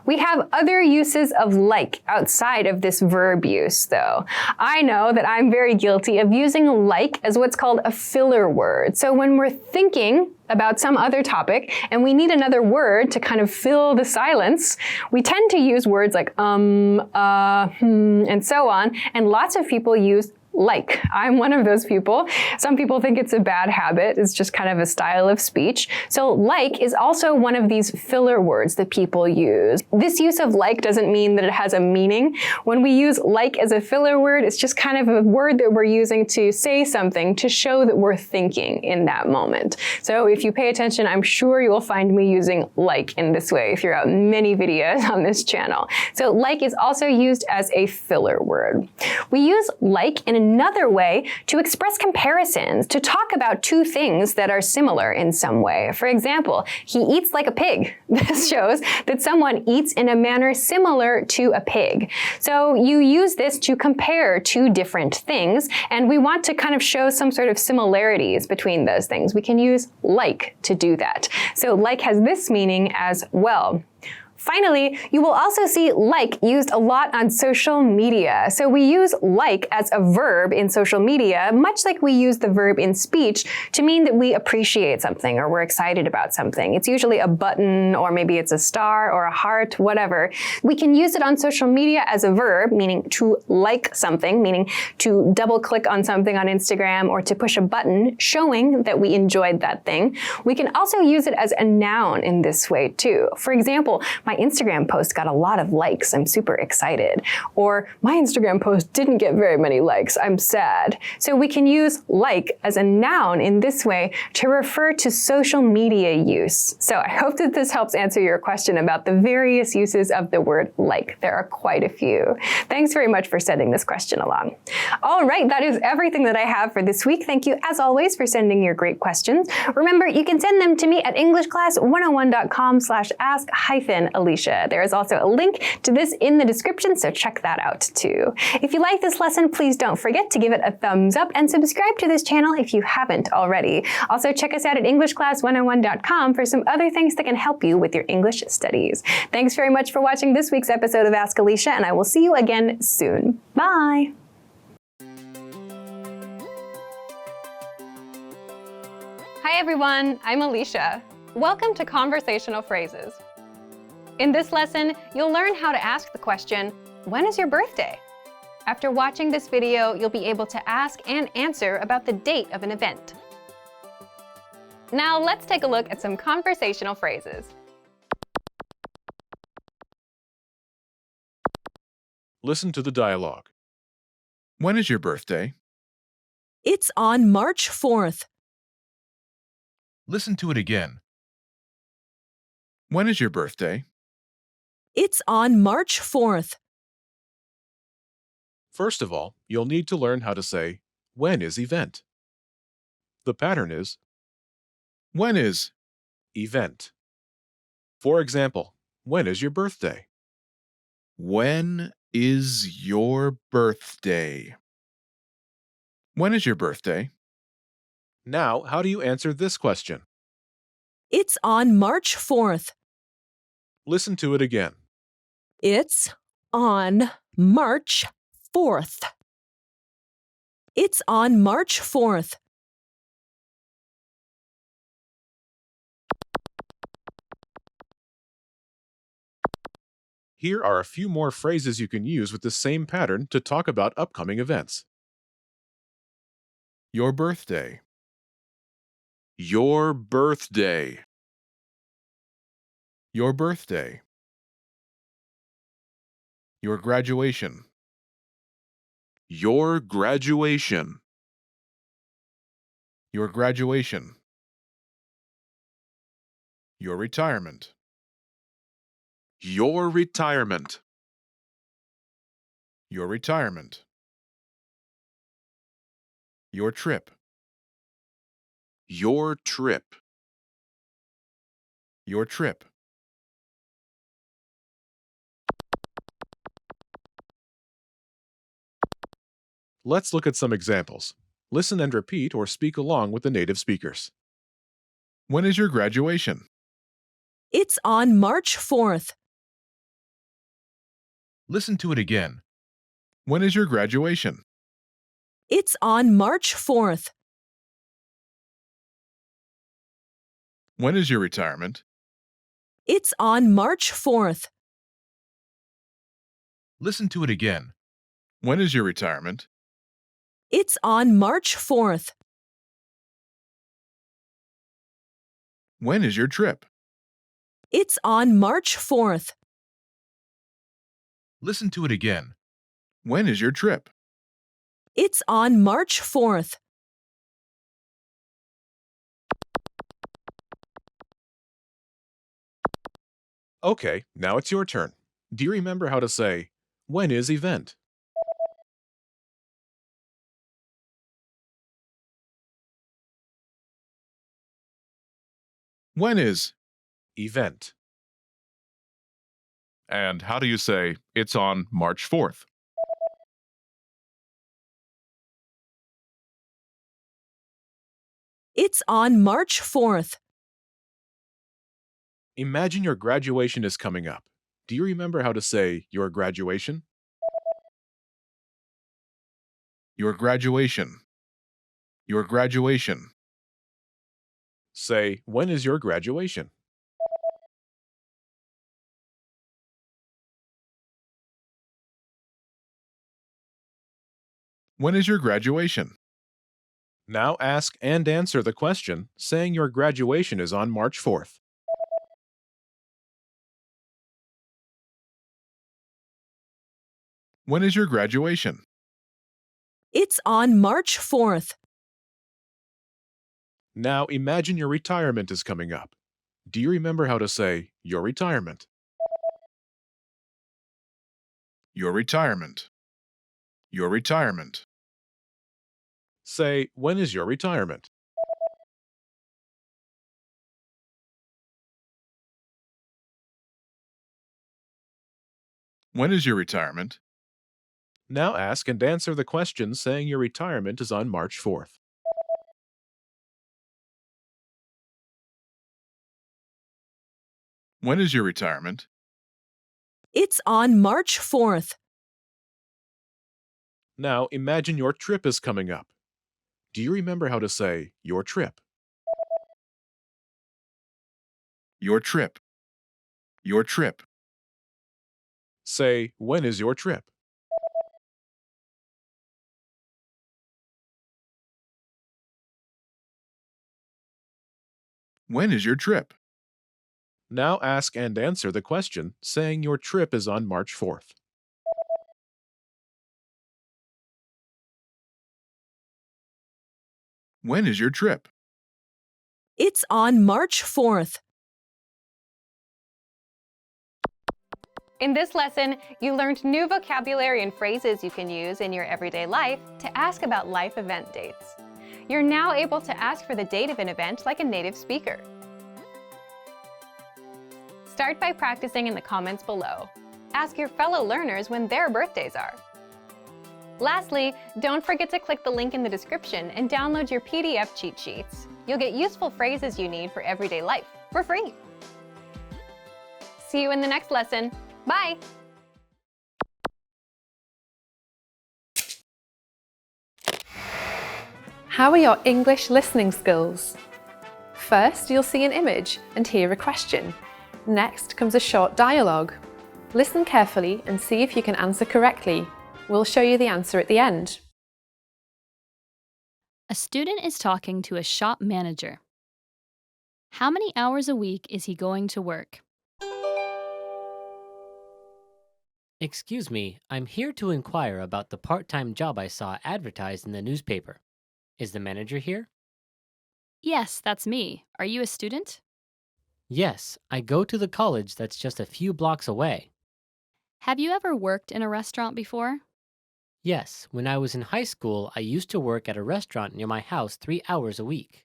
S1: We have other uses of like outside of this verb use, though. I know that I'm very guilty of using like as what's called a filler word. So when we're thinking about some other topic and we need another word to kind of fill the silence, we tend to use words like and so on, and lots of people use like. I'm one of those people. Some people think it's a bad habit. It's just kind of a style of speech. So like is also one of these filler words that people use. This use of like doesn't mean that it has a meaning. When we use like as a filler word, it's just kind of a word that we're using to say something, to show that we're thinking in that moment. So if you pay attention, I'm sure you will find me using like in this way throughout many videos on this channel. So like is also used as a filler word. We use like in another way to express comparisons, to talk about two things that are similar in some way. For example, he eats like a pig. This shows that someone eats in a manner similar to a pig. So you use this to compare two different things, and we want to kind of show some sort of similarities between those things. We can use like to do that. So like has this meaning as well. Finally, you will also see like used a lot on social media. So we use like as a verb in social media, much like we use the verb in speech to mean that we appreciate something or we're excited about something. It's usually a button, or maybe it's a star or a heart, whatever. We can use it on social media as a verb, meaning to like something, meaning to double click on something on Instagram, or to push a button showing that we enjoyed that thing. We can also use it as a noun in this way too. For example, my Instagram post got a lot of likes. I'm super excited. Or my Instagram post didn't get very many likes. I'm sad. So we can use like as a noun in this way to refer to social media use. So I hope that this helps answer your question about the various uses of the word like. There are quite a few. Thanks very much for sending this question along. All right, that is everything that I have for this week. Thank you, as always, for sending your great questions. Remember, you can send them to me at EnglishClass101.com/ask-Elise. Alicia. There is also a link to this in the description, so check that out too. If you like this lesson, please don't forget to give it a thumbs up and subscribe to this channel if you haven't already. Also, check us out at EnglishClass101.com for some other things that can help you with your English studies. Thanks very much for watching this week's episode of Ask Alicia, and I will see you again soon. Bye! Hi everyone, I'm Alicia. Welcome to Conversational Phrases. In this lesson, you'll learn how to ask the question, when is your birthday? After watching this video, you'll be able to ask and answer about the date of an event. Now let's take a look at some conversational phrases.
S3: Listen to the dialogue. When is your birthday?
S4: It's on March 4th.
S3: Listen to it again. When is your birthday?
S4: It's on March 4th.
S3: First of all, you'll need to learn how to say, when is event? The pattern is, when is event? For example, when is your birthday? When is your birthday? When is your birthday? Now, how do you answer this question?
S4: It's on March 4th.
S3: Listen to it again.
S4: It's on March 4th. It's on March 4th.
S3: Here are a few more phrases you can use with the same pattern to talk about upcoming events. Your birthday. Your birthday. Your birthday. Your graduation. Your graduation. Your graduation. Your retirement. Your retirement. Your retirement. Your trip. Your trip. Your trip. Let's look at some examples. Listen and repeat or speak along with the native speakers. When is your graduation?
S4: It's on March 4th.
S3: Listen to it again. When is your graduation?
S4: It's on March 4th.
S3: When is your retirement?
S4: It's on March 4th.
S3: Listen to it again. When is your retirement?
S4: It's on March 4th.
S3: When is your trip?
S4: It's on March 4th.
S3: Listen to it again. When is your trip?
S4: It's on March 4th.
S3: Okay, now it's your turn. Do you remember how to say, when is event? When is event? And how do you say, it's on March 4th?
S4: It's on March 4th.
S3: Imagine your graduation is coming up. Do you remember how to say your graduation? Your graduation. Your graduation. Say, when is your graduation? When is your graduation? Now ask and answer the question, saying your graduation is on March 4th. When is your graduation?
S4: It's on March 4th.
S3: Now imagine your retirement is coming up. Do you remember how to say your retirement? Your retirement. Your retirement. Say, when is your retirement?
S5: When is your retirement?
S3: Now ask and answer the question saying your retirement is on March 4th.
S5: When is your retirement?
S4: It's on March 4th.
S3: Now imagine your trip is coming up. Do you remember how to say your trip?
S5: Your trip. Your trip.
S3: Say, when is your trip?
S5: When is your trip?
S3: Now ask and answer the question saying your trip is on March 4th.
S5: When is your trip?
S4: It's on March 4th.
S1: In this lesson, you learned new vocabulary and phrases you can use in your everyday life to ask about life event dates. You're now able to ask for the date of an event like a native speaker. Start by practicing in the comments below. Ask your fellow learners when their birthdays are. Lastly, don't forget to click the link in the description and download your PDF cheat sheets. You'll get useful phrases you need for everyday life for free. See you in the next lesson. Bye! How are your English listening skills? First, you'll see an image and hear a question. Next comes a short dialogue. Listen carefully and see if you can answer correctly. We'll show you the answer at the end.
S6: A student is talking to a shop manager. How many hours a week is he going to work?
S7: Excuse me, I'm here to inquire about the part-time job I saw advertised in the newspaper. Is the manager here?
S6: Yes, that's me. Are you a student?
S7: Yes, I go to the college that's just a few blocks away.
S6: Have you ever worked in a restaurant before?
S7: Yes, when I was in high school, I used to work at a restaurant near my house 3 hours a week.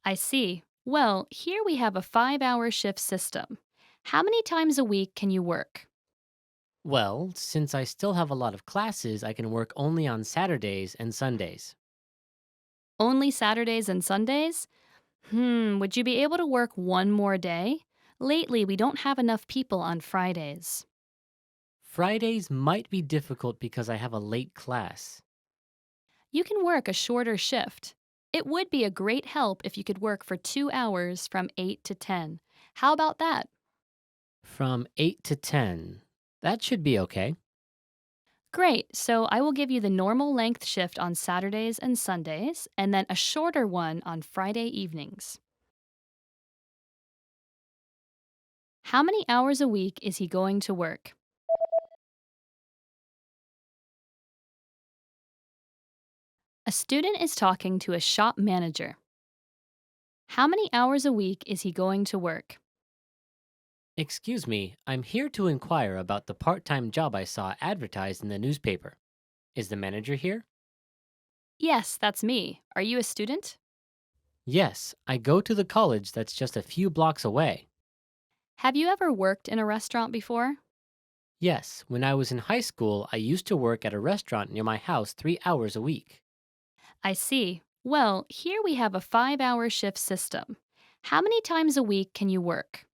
S6: I see. Well, here we have a 5-hour shift system. How many times a week can you work?
S7: Well, since I still have a lot of classes, I can work only on Saturdays and Sundays.
S6: Only Saturdays and Sundays? Would you be able to work one more day? Lately, we don't have enough people on Fridays.
S7: Fridays might be difficult because I have a late class.
S6: You can work a shorter shift. It would be a great help if you could work for 2 hours from 8 to 10. How about that?
S7: From 8 to 10. That should be okay.
S6: Great, so I will give you the normal length shift on Saturdays and Sundays, and then a shorter one on Friday evenings. How many hours a week is he going to work? A student is talking to a shop manager. How many hours a week is he going to work?
S7: Excuse me, I'm here to inquire about the part-time job I saw advertised in the newspaper. Is the manager here?
S6: Yes, that's me. Are you a student?
S7: Yes, I go to the college that's just a few blocks away.
S6: Have you ever worked in a restaurant before?
S7: Yes, when I was in high school, I used to work at a restaurant near my house 3 hours a week.
S6: I see. Well, here we have a 5-hour shift system. How many times a week can you work?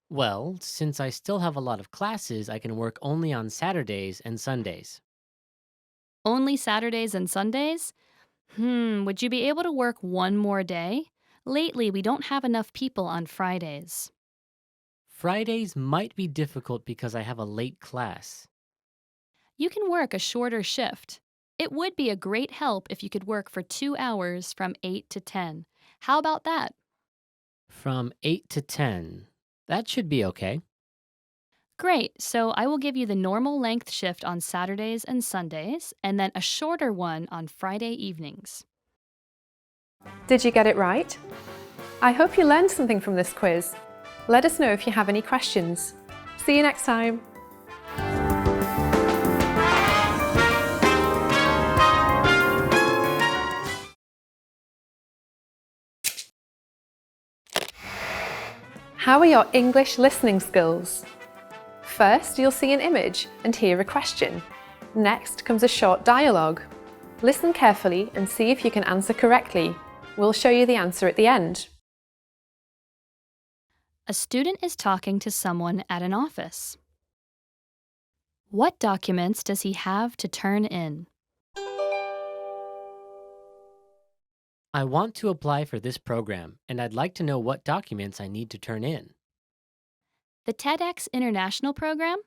S7: Well, since I still have a lot of classes, I can work only on Saturdays and Sundays.
S6: Only Saturdays and Sundays? Would you be able to work one more day? Lately, we don't have enough people on Fridays.
S7: Fridays might be difficult because I have a late class.
S6: You can work a shorter shift. It would be a great help if you could work for 2 hours from 8 to 10. How about that?
S7: From 8 to 10. That should be okay.
S6: Great, so I will give you the normal length shift on Saturdays and Sundays, and then a shorter one on Friday evenings.
S1: Did you get it right? I hope you learned something from this quiz. Let us know if you have any questions. See you next time. How are your English listening skills?
S8: First, you'll see an image and hear a question. Next comes a short dialogue. Listen carefully and see if you can answer correctly. We'll show you the answer at the end.
S6: A student is talking to someone at an office. What documents does he have to turn in?
S7: I want to apply for this program, and I'd like to know what documents I need to turn in.
S6: The TEDx International program?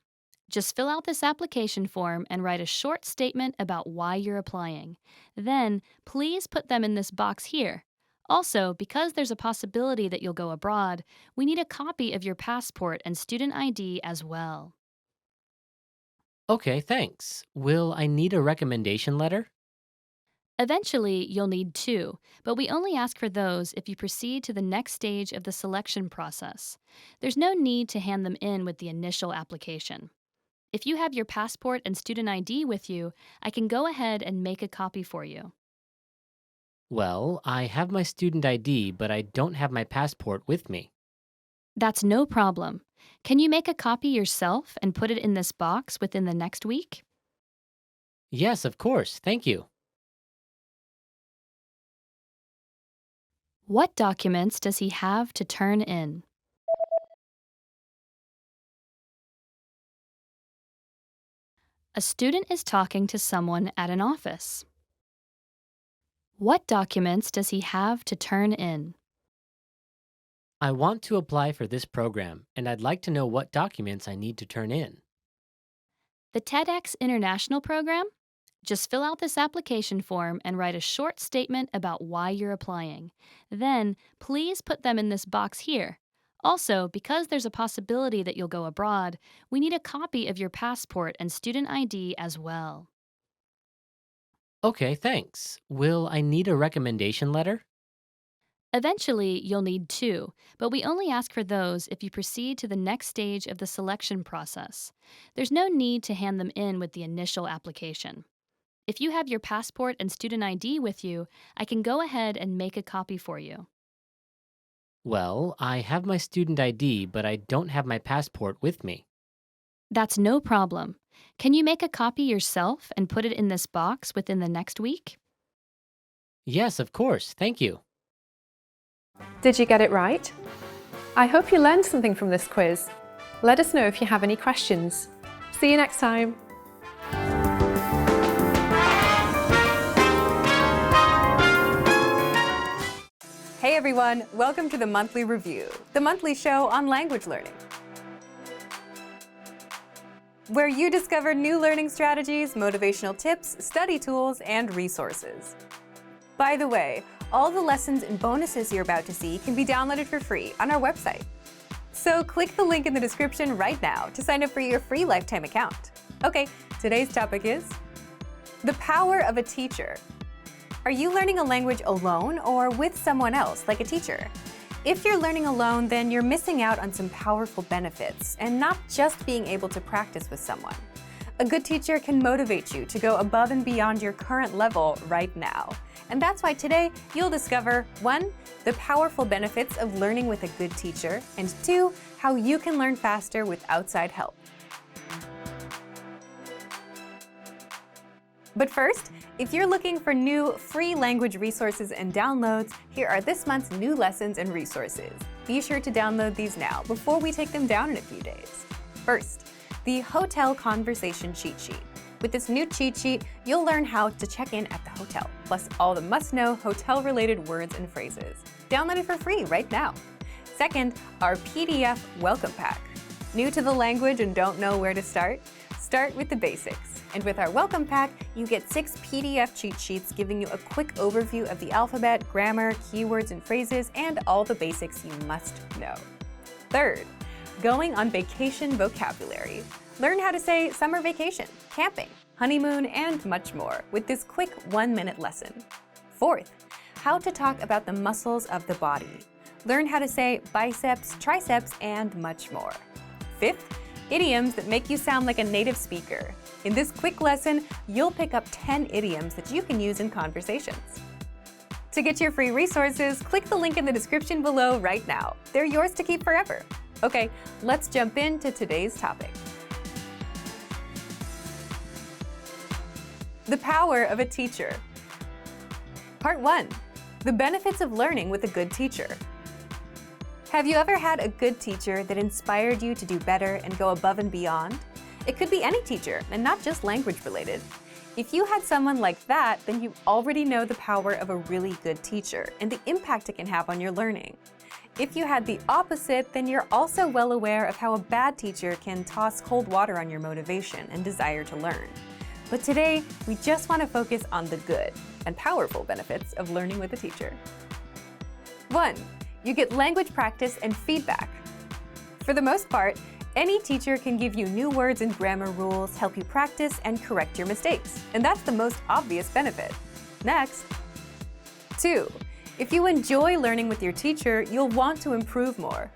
S6: Just fill out this application form and write a short statement about why you're applying. Then, please put them in this box here. Also, because there's a possibility that you'll go abroad, we need a copy of your passport and student ID as well.
S7: Okay, thanks. Will I need a recommendation letter?
S6: Eventually, you'll need 2, but we only ask for those if you proceed to the next stage of the selection process. There's no need to hand them in with the initial application. If you have your passport and student ID with you, I can go ahead and make a copy for you.
S7: Well, I have my student ID, but I don't have my passport with me.
S6: That's no problem. Can you make a copy yourself and put it in this box within the next week?
S7: Yes, of course. Thank you.
S6: What documents does he have to turn in? A student is talking to someone at an office. What documents does he have to turn in?
S7: I want to apply for this program, and I'd like to know what documents I need to turn in.
S6: The TEDx International program? Just fill out this application form and write a short statement about why you're applying. Then, please put them in this box here. Also, because there's a possibility that you'll go abroad, we need a copy of your passport and student ID as well.
S7: Okay, thanks. Will I need a recommendation letter?
S6: Eventually, you'll need 2, but we only ask for those if you proceed to the next stage of the selection process. There's no need to hand them in with the initial application. If you have your passport and student ID with you, I can go ahead and make a copy for you.
S7: Well, I have my student ID, but I don't have my passport with me.
S6: That's no problem. Can you make a copy yourself and put it in this box within the next week?
S7: Yes, of course. Thank you.
S8: Did you get it right? I hope you learned something from this quiz. Let us know if you have any questions. See you next time.
S1: Hey everyone, welcome to the Monthly Review, the monthly show on language learning, where you discover new learning strategies, motivational tips, study tools, and resources. By the way, all the lessons and bonuses you're about to see can be downloaded for free on our website. So click the link in the description right now to sign up for your free lifetime account. Okay, today's topic is the power of a teacher. Are you learning a language alone or with someone else, like a teacher? If you're learning alone, then you're missing out on some powerful benefits and not just being able to practice with someone. A good teacher can motivate you to go above and beyond your current level right now. And that's why today you'll discover 1. The powerful benefits of learning with a good teacher, and 2. How you can learn faster with outside help. But first, if you're looking for new free language resources and downloads, here are this month's new lessons and resources. Be sure to download these now before we take them down in a few days. First, the Hotel Conversation Cheat Sheet. With this new cheat sheet, you'll learn how to check in at the hotel, plus all the must-know hotel-related words and phrases. Download it for free right now. Second, our PDF Welcome Pack. New to the language and don't know where to start? Start with the basics. And with our Welcome Pack, you get 6 PDF cheat sheets giving you a quick overview of the alphabet, grammar, keywords and phrases, and all the basics you must know. Third, going on vacation vocabulary. Learn how to say summer vacation, camping, honeymoon, and much more with this quick 1-minute lesson. Fourth, how to talk about the muscles of the body. Learn how to say biceps, triceps, and much more. Fifth, idioms that make you sound like a native speaker. In this quick lesson, you'll pick up 10 idioms that you can use in conversations. To get your free resources, click the link in the description below right now. They're yours to keep forever. Okay, let's jump into today's topic. The power of a teacher. Part 1. The benefits of learning with a good teacher. Have you ever had a good teacher that inspired you to do better and go above and beyond? It could be any teacher, and not just language related. If you had someone like that, then you already know the power of a really good teacher and the impact it can have on your learning. If you had the opposite, then you're also well aware of how a bad teacher can toss cold water on your motivation and desire to learn. But today, we just want to focus on the good and powerful benefits of learning with a teacher. 1. You get language practice and feedback. For the most part, any teacher can give you new words and grammar rules, help you practice, and correct your mistakes. And that's the most obvious benefit. Next. 2. If you enjoy learning with your teacher, you'll want to improve more.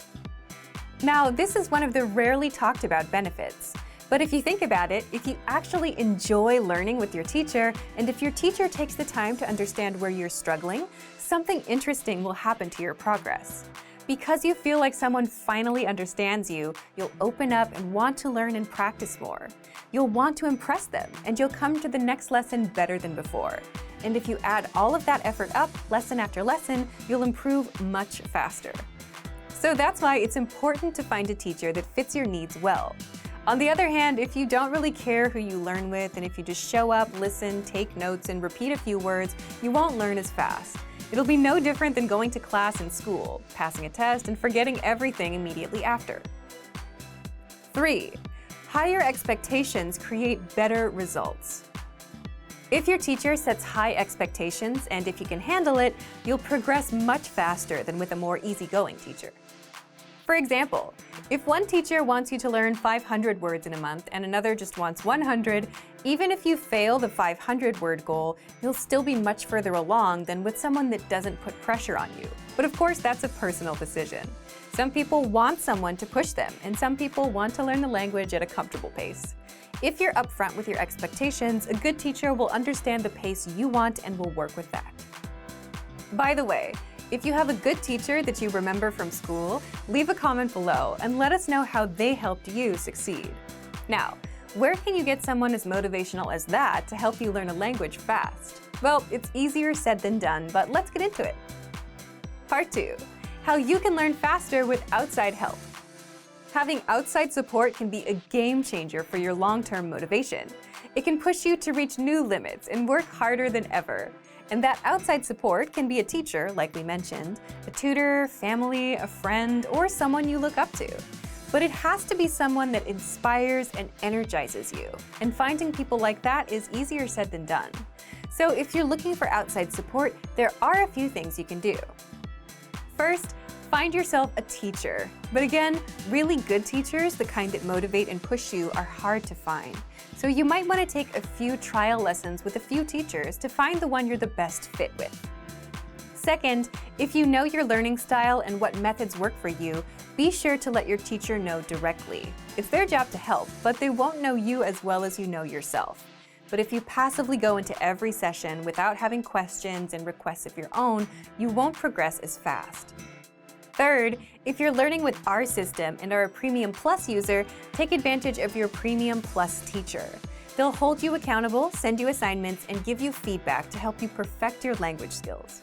S1: Now, this is one of the rarely talked about benefits. But if you think about it, if you actually enjoy learning with your teacher, and if your teacher takes the time to understand where you're struggling, something interesting will happen to your progress. Because you feel like someone finally understands you, you'll open up and want to learn and practice more. You'll want to impress them, and you'll come to the next lesson better than before. And if you add all of that effort up, lesson after lesson, you'll improve much faster. So that's why it's important to find a teacher that fits your needs well. On the other hand, if you don't really care who you learn with, and if you just show up, listen, take notes, and repeat a few words, you won't learn as fast. It'll be no different than going to class in school, passing a test, and forgetting everything immediately after. 3. Higher expectations create better results. If your teacher sets high expectations, and if you can handle it, you'll progress much faster than with a more easygoing teacher. For example, if one teacher wants you to learn 500 words in a month and another just wants 100, even if you fail the 500-word goal, you'll still be much further along than with someone that doesn't put pressure on you. But of course, that's a personal decision. Some people want someone to push them, and some people want to learn the language at a comfortable pace. If you're upfront with your expectations, a good teacher will understand the pace you want and will work with that. By the way, if you have a good teacher that you remember from school, leave a comment below and let us know how they helped you succeed. Now, where can you get someone as motivational as that to help you learn a language fast? Well, it's easier said than done, but let's get into it. Part 2. How you can learn faster with outside help. Having outside support can be a game changer for your long-term motivation. It can push you to reach new limits and work harder than ever. And that outside support can be a teacher, like we mentioned, a tutor, family, a friend, or someone you look up to. But it has to be someone that inspires and energizes you. And finding people like that is easier said than done. So if you're looking for outside support, there are a few things you can do. First, find yourself a teacher. But again, really good teachers, the kind that motivate and push you, are hard to find. So you might want to take a few trial lessons with a few teachers to find the one you're the best fit with. Second, if you know your learning style and what methods work for you, be sure to let your teacher know directly. It's their job to help, but they won't know you as well as you know yourself. But if you passively go into every session without having questions and requests of your own, you won't progress as fast. Third, if you're learning with our system and are a Premium Plus user, take advantage of your Premium Plus teacher. They'll hold you accountable, send you assignments, and give you feedback to help you perfect your language skills.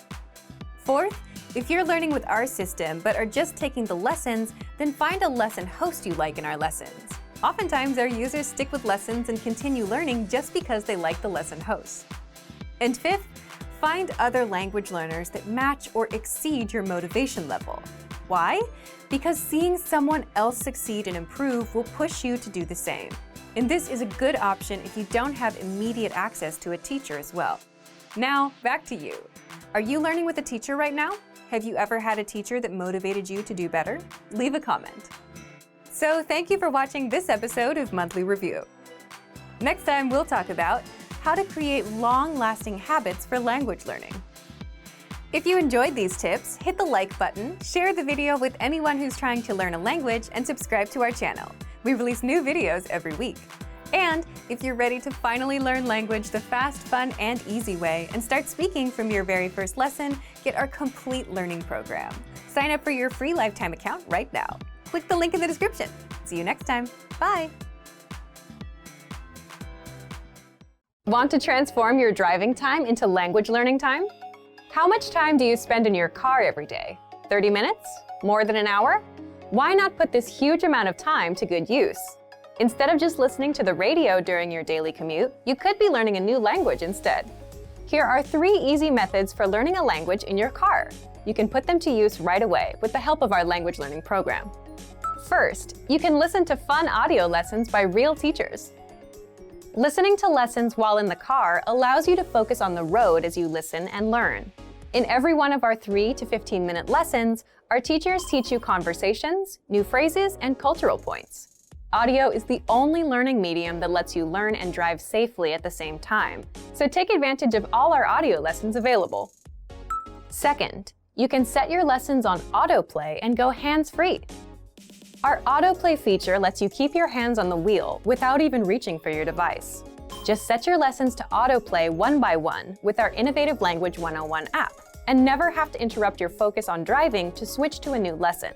S1: Fourth, if you're learning with our system but are just taking the lessons, then find a lesson host you like in our lessons. Oftentimes, our users stick with lessons and continue learning just because they like the lesson hosts. And fifth, find other language learners that match or exceed your motivation level. Why? Because seeing someone else succeed and improve will push you to do the same. And this is a good option if you don't have immediate access to a teacher as well. Now, back to you. Are you learning with a teacher right now? Have you ever had a teacher that motivated you to do better? Leave a comment. So thank you for watching this episode of Monthly Review. Next time, we'll talk about how to create long-lasting habits for language learning. If you enjoyed these tips, hit the like button, share the video with anyone who's trying to learn a language, and subscribe to our channel. We release new videos every week. And if you're ready to finally learn language the fast, fun, and easy way and start speaking from your very first lesson, get our complete learning program. Sign up for your free lifetime account right now. Click the link in the description. See you next time. Bye! Want to transform your driving time into language learning time? How much time do you spend in your car every day? 30 minutes? More than an hour? Why not put this huge amount of time to good use? Instead of just listening to the radio during your daily commute, you could be learning a new language instead. Here are 3 easy methods for learning a language in your car. You can put them to use right away with the help of our language learning program. First, you can listen to fun audio lessons by real teachers. Listening to lessons while in the car allows you to focus on the road as you listen and learn. In every one of our 3 to 15-minute lessons, our teachers teach you conversations, new phrases, and cultural points. Audio is the only learning medium that lets you learn and drive safely at the same time, so take advantage of all our audio lessons available. Second, you can set your lessons on autoplay and go hands-free. Our autoplay feature lets you keep your hands on the wheel without even reaching for your device. Just set your lessons to autoplay one by one with our Innovative Language 101 app, and never have to interrupt your focus on driving to switch to a new lesson.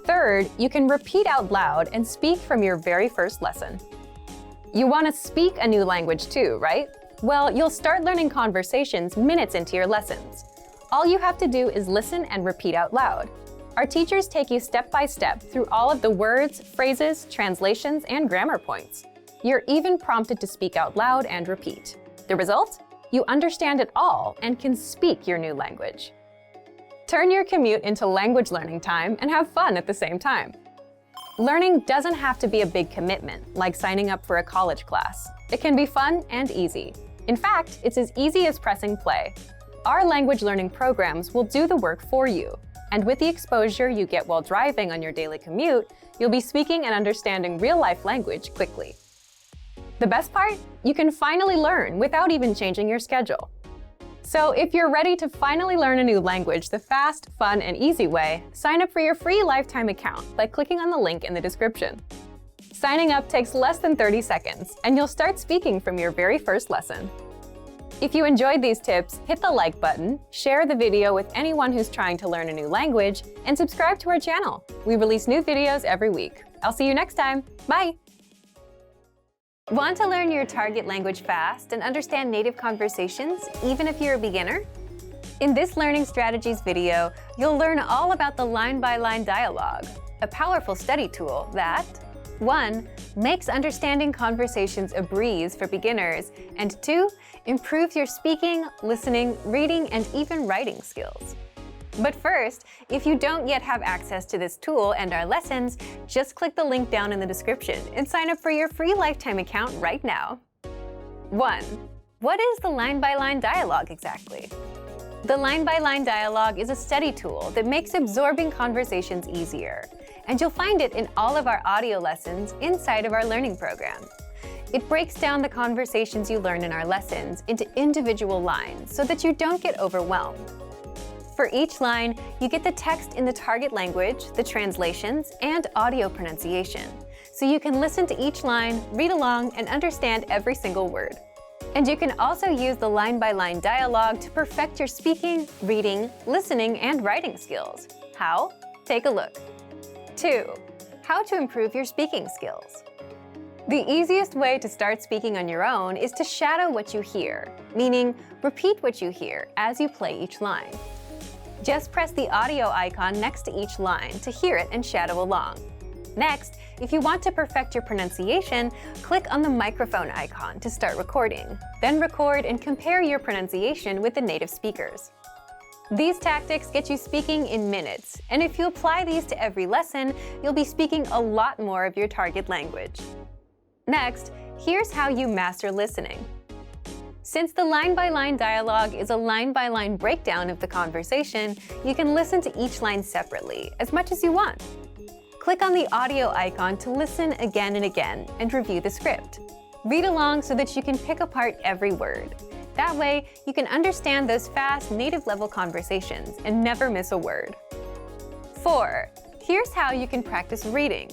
S1: Third, you can repeat out loud and speak from your very first lesson. You want to speak a new language too, right? Well, you'll start learning conversations minutes into your lessons. All you have to do is listen and repeat out loud. Our teachers take you step by step through all of the words, phrases, translations, and grammar points. You're even prompted to speak out loud and repeat. The result? You understand it all and can speak your new language. Turn your commute into language learning time and have fun at the same time. Learning doesn't have to be a big commitment, like signing up for a college class. It can be fun and easy. In fact, it's as easy as pressing play. Our language learning programs will do the work for you. And with the exposure you get while driving on your daily commute, you'll be speaking and understanding real-life language quickly. The best part? You can finally learn without even changing your schedule. So if you're ready to finally learn a new language the fast, fun, and easy way, sign up for your free lifetime account by clicking on the link in the description. Signing up takes less than 30 seconds, and you'll start speaking from your very first lesson. If you enjoyed these tips, hit the like button, share the video with anyone who's trying to learn a new language, and subscribe to our channel. We release new videos every week. I'll see you next time. Bye! Want to learn your target language fast and understand native conversations, even if you're a beginner? In this Learning Strategies video, you'll learn all about the line-by-line dialogue, a powerful study tool that 1. Makes understanding conversations a breeze for beginners, and 2. Improves your speaking, listening, reading, and even writing skills. But first, if you don't yet have access to this tool and our lessons, just click the link down in the description and sign up for your free lifetime account right now. 1. What is the line-by-line dialogue exactly? The line-by-line dialogue is a study tool that makes absorbing conversations easier, and you'll find it in all of our audio lessons inside of our learning program. It breaks down the conversations you learn in our lessons into individual lines so that you don't get overwhelmed. For each line, you get the text in the target language, the translations, and audio pronunciation, so you can listen to each line, read along, and understand every single word. And you can also use the line-by-line dialogue to perfect your speaking, reading, listening, and writing skills. How? Take a look. 2. How to improve your speaking skills. The easiest way to start speaking on your own is to shadow what you hear, meaning repeat what you hear as you play each line. Just press the audio icon next to each line to hear it and shadow along. Next, if you want to perfect your pronunciation, click on the microphone icon to start recording. Then record and compare your pronunciation with the native speakers. These tactics get you speaking in minutes, and if you apply these to every lesson, you'll be speaking a lot more of your target language. Next, here's how you master listening. Since the line-by-line dialogue is a line-by-line breakdown of the conversation, you can listen to each line separately, as much as you want. Click on the audio icon to listen again and again and review the script. Read along so that you can pick apart every word. That way, you can understand those fast, native-level conversations and never miss a word. 4. Here's how you can practice reading.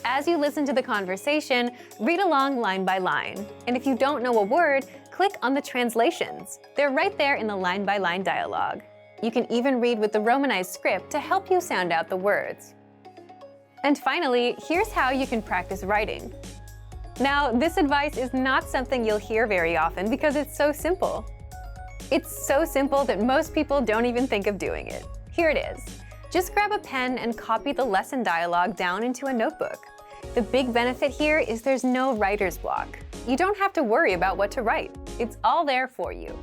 S1: As you listen to the conversation, read along line by line. And if you don't know a word, click on the translations. They're right there in the line-by-line dialogue. You can even read with the Romanized script to help you sound out the words. And finally, here's how you can practice writing. Now, this advice is not something you'll hear very often because it's so simple. It's so simple that most people don't even think of doing it. Here it is. Just grab a pen and copy the lesson dialogue down into a notebook. The big benefit here is there's no writer's block. You don't have to worry about what to write. It's all there for you.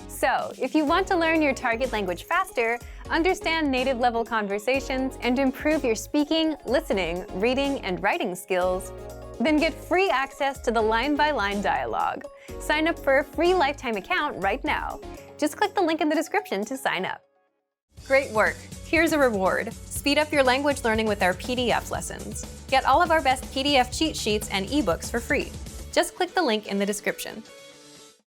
S1: So, if you want to learn your target language faster, understand native-level conversations, and improve your speaking, listening, reading, and writing skills, then get free access to the line-by-line dialogue. Sign up for a free lifetime account right now. Just click the link in the description to sign up. Great work! Here's a reward. Speed up your language learning with our PDF lessons. Get all of our best PDF cheat sheets and ebooks for free. Just click the link in the description.